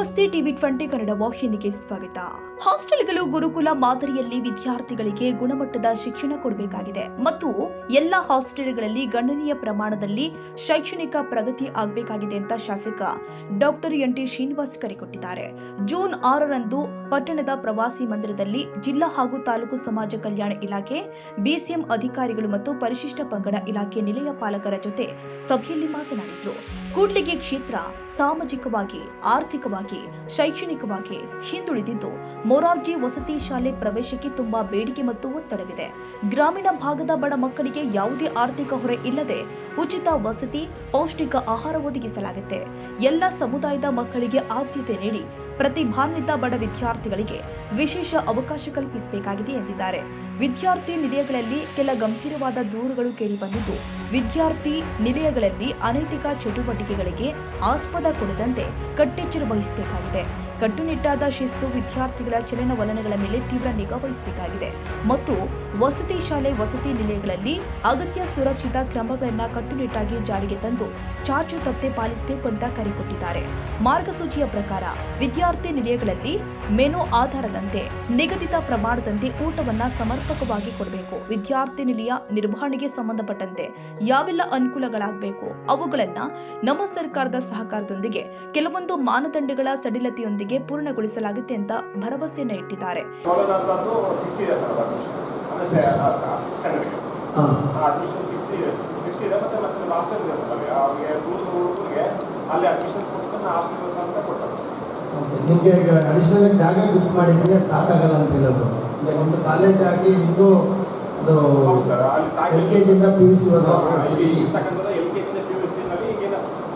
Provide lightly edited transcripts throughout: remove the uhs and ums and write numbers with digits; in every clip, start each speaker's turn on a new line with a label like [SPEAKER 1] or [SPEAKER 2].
[SPEAKER 1] ನಮಸ್ತೆ ಟಿವಿ 20 ಕನ್ನಡ ವಾಹಿನಿಗೆ ಸ್ವಾಗತ. ಹಾಸ್ಟೆಲ್ಗಳು ಗುರುಕುಲ ಮಾದರಿಯಲ್ಲಿ ವಿದ್ಯಾರ್ಥಿಗಳಿಗೆ ಗುಣಮಟ್ಟದ ಶಿಕ್ಷಣ ಕೊಡಬೇಕಾಗಿದೆ ಮತ್ತು ಎಲ್ಲ ಹಾಸ್ಟೆಲ್ಗಳಲ್ಲಿ ಗಣನೀಯ ಪ್ರಮಾಣದಲ್ಲಿ ಶೈಕ್ಷಣಿಕ ಪ್ರಗತಿ ಆಗಬೇಕಾಗಿದೆ ಅಂತ ಶಾಸಕ ಡಾಕ್ಟರ್ ಎನ್.ಟಿ. ಶ್ರೀನಿವಾಸ್ ಕರೆ ಕೊಟ್ಟಿದ್ದಾರೆ. ಜೂನ್ 6ರಂದು ಪಟ್ಟಣದ ಪ್ರವಾಸಿ ಮಂದಿರದಲ್ಲಿ ಜಿಲ್ಲಾ ಹಾಗೂ ತಾಲೂಕು ಸಮಾಜ ಕಲ್ಯಾಣ ಇಲಾಖೆ, ಬಿಸಿಎಂ ಅಧಿಕಾರಿಗಳು ಮತ್ತು ಪರಿಶಿಷ್ಟ ಪಂಗಡ ಇಲಾಖೆ ನಿಲಯ ಪಾಲಕರ ಜೊತೆ ಸಭೆಯಲ್ಲಿ ಮಾತನಾಡಿದರು. ಕೂಡ್ಲಿಗಿ ಕ್ಷೇತ್ರ ಸಾಮಾಜಿಕವಾಗಿ, ಆರ್ಥಿಕವಾಗಿ, ಶೈಕ್ಷಣಿಕವಾಗಿ ಹಿಂದುಳಿದಿದ್ದು ಮೊರಾರ್ಜಿ ವಸತಿ ಶಾಲೆ ಪ್ರವೇಶಕ್ಕೆ ತುಂಬಾ ಬೇಡಿಕೆ ಮತ್ತು ಒತ್ತಡವಿದೆ. ಗ್ರಾಮೀಣ ಭಾಗದ ಬಡ ಮಕ್ಕಳಿಗೆ ಯಾವುದೇ ಆರ್ಥಿಕ ಹೊರೆ ಇಲ್ಲದೆ ಉಚಿತ ವಸತಿ, ಪೌಷ್ಟಿಕ ಆಹಾರ ಒದಗಿಸಲಾಗುತ್ತೆ. ಎಲ್ಲ ಸಮುದಾಯದ ಮಕ್ಕಳಿಗೆ ಆದ್ಯತೆ ನೀಡಿ ಪ್ರತಿಭಾನ್ವಿತ ಬಡ ವಿದ್ಯಾರ್ಥಿಗಳಿಗೆ ವಿಶೇಷ ಅವಕಾಶ ಕಲ್ಪಿಸಬೇಕಾಗಿದೆ ಎಂದಿದ್ದಾರೆ. ವಿದ್ಯಾರ್ಥಿ ನಿಲಯಗಳಲ್ಲಿ ಕೆಲ ಗಂಭೀರವಾದ ದೂರುಗಳು ಕೇಳಿಬಂದಿದ್ದು, ವಿದ್ಯಾರ್ಥಿ ನಿಲಯಗಳಲ್ಲಿ ಅನೈತಿಕ ಚಟುವಟಿಕೆಗಳಿಗೆ ಆಸ್ಪದ ಕೊಡದಂತೆ ಕಟ್ಟೆಚ್ಚರ ವಹಿಸಬೇಕಾಗಿದೆ. ಕಟ್ಟುನಿಟ್ಟಾದ ಶಿಸ್ತು, ವಿದ್ಯಾರ್ಥಿಗಳ ಚಲನವಲನಗಳ ಮೇಲೆ ತೀವ್ರ ನಿಗಾ ವಹಿಸಬೇಕಾಗಿದೆ ಮತ್ತು ವಸತಿ ಶಾಲೆ, ವಸತಿ ನಿಲಯಗಳಲ್ಲಿ ಅಗತ್ಯ ಸುರಕ್ಷಿತ ಕ್ರಮಗಳನ್ನು ಕಟ್ಟುನಿಟ್ಟಾಗಿ ಜಾರಿಗೆ ತಂದು ಚಾಚು ತಪ್ಪದೆ ಪಾಲಿಸಬೇಕು ಅಂತ ಕರೆ ಕೊಟ್ಟಿದ್ದಾರೆ. ಮಾರ್ಗಸೂಚಿಯ ಪ್ರಕಾರ ವಿದ್ಯಾರ್ಥಿ ನಿಲಯಗಳಲ್ಲಿ ಮೆನು ಆಧಾರದಂತೆ ನಿಗದಿತ ಪ್ರಮಾಣದಂತೆ ಊಟವನ್ನ ಸಮರ್ಪಕವಾಗಿ ಕೊಡಬೇಕು. ವಿದ್ಯಾರ್ಥಿ ನಿಲಯ ನಿರ್ವಹಣೆಗೆ ಸಂಬಂಧಪಟ್ಟಂತೆ ಯಾವೆಲ್ಲ ಅನುಕೂಲಗಳಾಗಬೇಕು ಅವುಗಳನ್ನ ನಮ್ಮ ಸರ್ಕಾರದ ಸಹಕಾರದೊಂದಿಗೆ ಕೆಲವೊಂದು ಮಾನದಂಡಗಳ ಸಡಿಲತೆಯೊಂದಿಗೆ ಪೂರ್ಣಗೊಳಿಸಲಾಗುತ್ತೆ ಅಂತ ಭರವಸೆಯನ್ನು ಇಟ್ಟಿದ್ದಾರೆ.
[SPEAKER 2] ನಿಮಗೆ ಅಡಿಷನಲ್ ಜಾಗ ಬುಕ್ ಮಾಡಿದ್ರೆ ಸಾಕಾಗಲ್ಲ ಅಂತ ಹೇಳೋದು. ಒಂದು ಕಾಲೇಜ್ ಆಗಿ ನಿಮ್ಮದು ಅದು LKG ಇಂದ PUC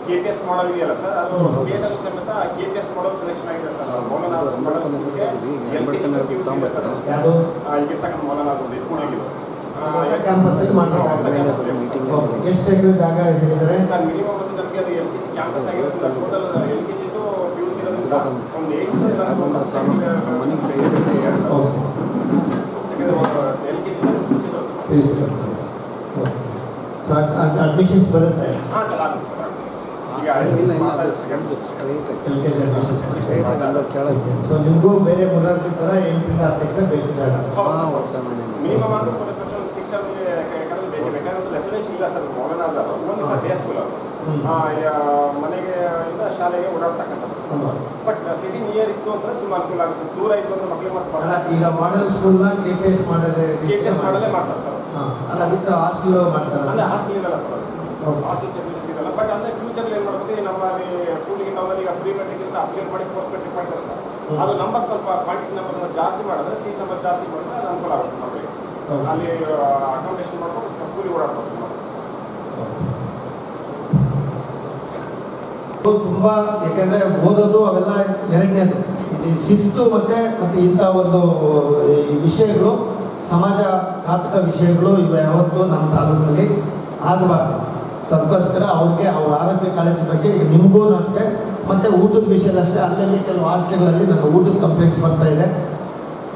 [SPEAKER 3] KPS ಮಾಡಲ್ ಇದೆಯಲ್ಲ ಸರ್, ಅದು ಸ್ಟೇಟ್ ಅಲ್ಲಿ ಸಮೇತ KPS ಮಾಡಲ್ ಸೆಲೆಕ್ಷನ್ ಆಗಿದೆ ಸರ್. ಮೌಲಾನಾಜ್ ಮಾಡಲ್
[SPEAKER 2] ಯಾವುದು
[SPEAKER 3] ಈಗಿರ್ತಕ್ಕಂಥ ಮೌಲಾನಾಜ್ ಒಂದು ಕೂಡಲಿಗೆ
[SPEAKER 2] ಕ್ಯಾಂಪಸ್ ಅಲ್ಲಿ ಮಾಡ್ತಾರೆ. ಎಷ್ಟು ಎಕರೆ ಜಾಗ ಹೇಳಿದರೆ
[SPEAKER 3] ಸರ್? ಮಿನಿಮಮ್ ಒಂದು ನಮಗೆ ಅದು LKG ಕ್ಯಾಂಪಸ್ ಆಗಿರೋದ್ರಿಂದ ಟೋಟಲ್ LKG ಟು PUC ಇರೋದ್ರಿಂದ ಒಂದು 8
[SPEAKER 2] ಅಡ್ಮಿಷನ್ಸ್ ಬರುತ್ತೆ.
[SPEAKER 3] ಹಾಂ ಸರ್, ಆಗುತ್ತೆ ಸರ್.
[SPEAKER 2] ಸೊ ನಿಮಗೂ ಬೇರೆ ಮೊರಾರ್ಜಿ ಥರ 8 ರಿಂದ 10 ಎಕರೆ ಬೇಕು ಜಾಗ.
[SPEAKER 3] ಮಿನಿಮಮ್ ಅಂದ್ರೆ 6 ಬೇಕು. ಬೇಕಾದ್ರೆ ರೆಸಿಡೆನ್ಷಿಯಲ್ ಇಲ್ಲ ಸರ್. ಮೌಲಾನಾಜ್ ಒಂದು ಡೇ ಸ್ಕೂಲ್ ಮನೆಗೆ ಇಂದ ಶಾಲೆಗೆ ಓಡಾಡ್ತಕ್ಕಂಥದ್ದು. ಬಟ್ ಸಿಟಿ ನಿಯರ್ ಇತ್ತು ಅಂದ್ರೆ ತುಂಬ ಅನುಕೂಲ ಆಗುತ್ತೆ. ದೂರ ಇತ್ತು ಅಂದ್ರೆ ಮಕ್ಕಳಿಗೆ ಮತ್ತೆ
[SPEAKER 2] ಈಗ ಮಾಡೆಲ್ ಸ್ಕೂಲ್ನ KPS ಮಾಡಲೇ
[SPEAKER 3] ಮಾಡ್ತಾರೆ ಸರ್.
[SPEAKER 2] ಅಲ್ಲ, ವಿತ್ ಹಾಸ್ಟೆಲ್ ಮಾಡ್ತಾರೆ.
[SPEAKER 3] ಅಂದರೆ ಹಾಸ್ಟೆಲ್ ಇರಲ್ಲ ಸರ್, ಹಾಸ್ಟೆಲ್ ಫೆಸಿಲಿಟೀಸ್ ಇರಲ್ಲ. ಬಟ್ ಅಂದರೆ ಫ್ಯೂಚರ್ ಏನು ಮಾಡ್ತೀವಿ, ನಮ್ಮಲ್ಲಿ ಕೂಲಿಗೆ ನಮ್ಮಲ್ಲಿ ಈಗ ಪ್ರೀ ಮೆಟ್ರಿಕ್ ಅಪ್ಲೈ ಮಾಡಿ ಪೋಸ್ಟ್ ಮೆಟ್ರಿಕ್ ಮಾಡಿದ್ದಾರೆ ಸರ್. ಅದು ನಂಬರ್ ಸ್ವಲ್ಪ ಕ್ವಾಂಟಿಟಿ ನಂಬರ್ ಜಾಸ್ತಿ ಮಾಡಿದ್ರೆ, ಸೀಟ್ ನಂಬರ್ ಜಾಸ್ತಿ ಮಾಡಿದ್ರೆ ಅದು ಅನುಕೂಲ ಆಗುತ್ತೆ ನಮಗೆ. ಅಲ್ಲಿ ಅಕಾಮಿಡೇಷನ್ ಮಾಡ್ಕೊಂಡು ಸ್ಕೂಲಿಗೆ ಓಡಾಡ್ಬೋದು.
[SPEAKER 2] ತುಂಬ ಯಾಕೆಂದರೆ ಓದೋದು ಅವೆಲ್ಲ ಎರಡನೇದು. ಈ ಶಿಸ್ತು ಮತ್ತೆ ಇಂಥ ಒಂದು ವಿಷಯಗಳು, ಸಮಾಜ ಘಾತಕ ವಿಷಯಗಳು ಇವು ಯಾವತ್ತೂ ನಮ್ಮ ತಾಲೂಕಿನಲ್ಲಿ ಆಗಬಾರ್ದು. ಸೊ ಅದಕ್ಕೋಸ್ಕರ ಅವ್ರಿಗೆ ಅವ್ರ ಆರೋಗ್ಯ ಕಾಳಜಿ ಬಗ್ಗೆ ಈಗ ನಿಮಗೂ ಅಷ್ಟೇ, ಮತ್ತು ಊಟದ ವಿಷಯದಷ್ಟೇ. ಅಲ್ಲಲ್ಲಿ ಕೆಲವು ಹಾಸ್ಟೆಲ್ಗಳಲ್ಲಿ ನನ್ನ ಊಟದ ಕಂಪ್ಲೇಂಟ್ಸ್ ಬರ್ತಾ ಇದೆ.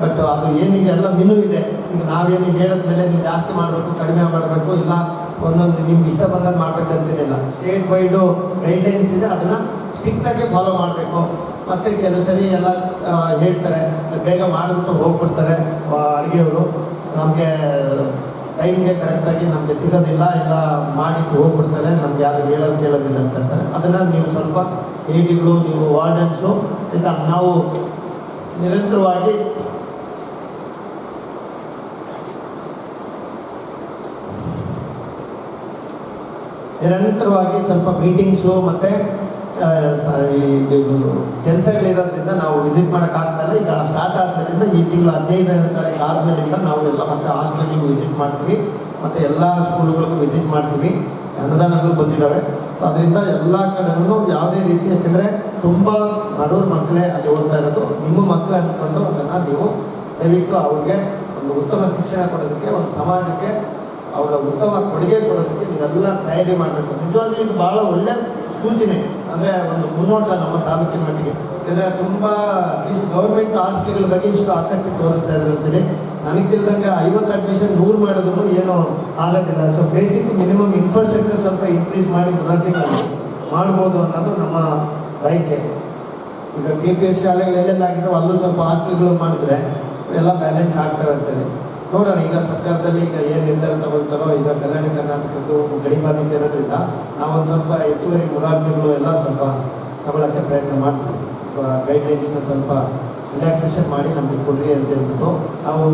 [SPEAKER 2] ಬಟ್ ಅದು ಏನಿಗೆ ಎಲ್ಲ ಮೆನು ಇದೆ. ಈಗ ನಾವೇನಿಗೆ ಹೇಳಿದ್ಮೇಲೆ ನೀವು ಜಾಸ್ತಿ ಮಾಡಬೇಕು, ಕಡಿಮೆ ಮಾಡಬೇಕು, ಇಲ್ಲ ಒಂದೊಂದು ನಿಮ್ಗೆ ಇಷ್ಟ ಬಂದಾಗ ಮಾಡಬೇಕಂತೇನಿಲ್ಲ. ಸ್ಟೇಟ್ ವೈಡು ಗೈಡ್ಲೈನ್ಸ್ ಇದೆ, ಅದನ್ನು ಸ್ಟ್ರಿಕ್ಟಾಗಿ ಫಾಲೋ ಮಾಡಬೇಕು. ಮತ್ತು ಕೆಲವು ಸರಿ ಎಲ್ಲ ಹೇಳ್ತಾರೆ, ಬೇಗ ಮಾಡಿಬಿಟ್ಟು ಹೋಗ್ಬಿಡ್ತಾರೆ ಅಡುಗೆಯವರು. ನಮಗೆ ಟೈಮ್ಗೆ ಕರೆಕ್ಟಾಗಿ ನಮಗೆ ಸಿಗೋದಿಲ್ಲ, ಇಲ್ಲ ಮಾಡಿಟ್ಟು ಹೋಗ್ಬಿಡ್ತಾರೆ, ನಮ್ಗೆ ಯಾರು ಹೇಳೋದು ಕೇಳೋದಿಲ್ಲ ಅಂತಂತಾರೆ. ಅದನ್ನು ನೀವು ಸ್ವಲ್ಪ ಏಡಿಗಳು, ನೀವು ವಾರ್ಡನ್ಸು ಇಲ್ಲ ನಾವು ನಿರಂತರವಾಗಿ ಸ್ವಲ್ಪ ಮೀಟಿಂಗ್ಸು ಮತ್ತು ಕೆಲಸಗಳಿರೋದ್ರಿಂದ ನಾವು ವಿಸಿಟ್ ಮಾಡೋಕ್ಕಾಗ್ತಾಯಿಲ್ಲ. ಈಗ ಸ್ಟಾರ್ಟ್ ಆದ್ಮೇಲಿಂದ ಈ ತಿಂಗಳು 15ನೇ ತಾರೀಕು ಆದಮೇಲಿಂದ ನಾವು ಎಲ್ಲ ಮತ್ತೆ ಹಾಸ್ಟೆಲ್ಗೂ ವಿಸಿಟ್ ಮಾಡ್ತೀವಿ, ಮತ್ತು ಎಲ್ಲ ಸ್ಕೂಲ್ಗಳಿಗೂ ವಿಸಿಟ್ ಮಾಡ್ತೀವಿ. ಅನುದಾನಗಳು ಬಂದಿದ್ದಾವೆ. ಅದರಿಂದ ಎಲ್ಲ ಕಡೆಯೂ ಯಾವುದೇ ರೀತಿ, ಯಾಕೆಂದರೆ ತುಂಬ ಬಡವ್ರ ಮಕ್ಕಳೇ ಅಲ್ಲಿ ಓದ್ತಾ ಇರೋದು. ನಿಮ್ಮ ಮಕ್ಕಳೇ ಅಂದ್ಕೊಂಡು ಅದನ್ನು ನೀವು ದಯವಿಟ್ಟು ಅವ್ರಿಗೆ ಒಂದು ಉತ್ತಮ ಶಿಕ್ಷಣ ಕೊಡೋದಕ್ಕೆ, ಒಂದು ಸಮಾಜಕ್ಕೆ ಅವರ ಉತ್ತಮ ಕೊಡುಗೆ ಕೊಡೋದಕ್ಕೆ ನೀವೆಲ್ಲ ತಯಾರಿ ಮಾಡಬೇಕು. ನಿಜವಾಗ್ಲೂ ಇದು ಭಾಳ ಒಳ್ಳೆಯ ಸೂಚನೆ, ಅಂದರೆ ಒಂದು ಮುನ್ನೋಟ ನಮ್ಮ ತಾಲೂಕಿನ ಮಟ್ಟಿಗೆ. ಯಾಕೆಂದರೆ ತುಂಬ ಗೌರ್ಮೆಂಟ್ ಹಾಸ್ಟೆಲ್ಗಳ ಬಗ್ಗೆ ಇಷ್ಟು ಆಸಕ್ತಿ ತೋರಿಸ್ತಾ ಇದ್ದಾರೆ ಅಂತೇಳಿ ನನಗೆ ತಿಳಿದಂಗೆ 50 ಅಡ್ಮಿಷನ್ 100 ಮಾಡಿದ್ರು ಏನೂ ಆಗೋದಿಲ್ಲ. ಸೊ ಬೇಸಿಕ್ ಮಿನಿಮಮ್ ಇನ್ಫ್ರಾಸ್ಟ್ರಕ್ಚರ್ ಸ್ವಲ್ಪ ಇನ್ಕ್ರೀಸ್ ಮಾಡಿ ಮಾಡ್ಬೋದು ಅನ್ನೋದು ನಮ್ಮ ಬಯಕೆ. ಈಗ KPS ಶಾಲೆಗಳು ಎಲ್ಲೆಲ್ಲ ಆಗಿದ್ದಾವೆ ಅಲ್ಲೂ ಸ್ವಲ್ಪ ಹಾಸ್ಟೆಲ್ಗಳು ಮಾಡಿದ್ರೆ ಎಲ್ಲ ಬ್ಯಾಲೆನ್ಸ್ ಆಗ್ತವೆ ಅಂತೇಳಿ ನೋಡೋಣ. ಈಗ ಸರ್ಕಾರದಲ್ಲಿ ಈಗ ಏನು ನಿರ್ಧಾರ ತಗೊಳ್ತಾರೋ, ಈಗ ಕಲ್ಯಾಣ ಕರ್ನಾಟಕದ್ದು ಗಡಿ ಮಾನ್ಯತೆ ಇರೋದ್ರಿಂದ ನಾವೊಂದು ಸ್ವಲ್ಪ ಹೆಚ್ಚುವರಿ ಮುರಾರ್ಜಿಗಳು ಎಲ್ಲ ಸ್ವಲ್ಪ ತಗೊಳ್ಳೋಕ್ಕೆ ಪ್ರಯತ್ನ ಮಾಡ್ತೀವಿ. ಗೈಡ್ಲೈನ್ಸ್ನ ಸ್ವಲ್ಪ ರಿಲ್ಯಾಕ್ಸೇಷನ್ ಮಾಡಿ ನಮಗೆ ಕೊಡ್ರಿ ಅಂತ ಹೇಳ್ಬಿಟ್ಟು ನಾವು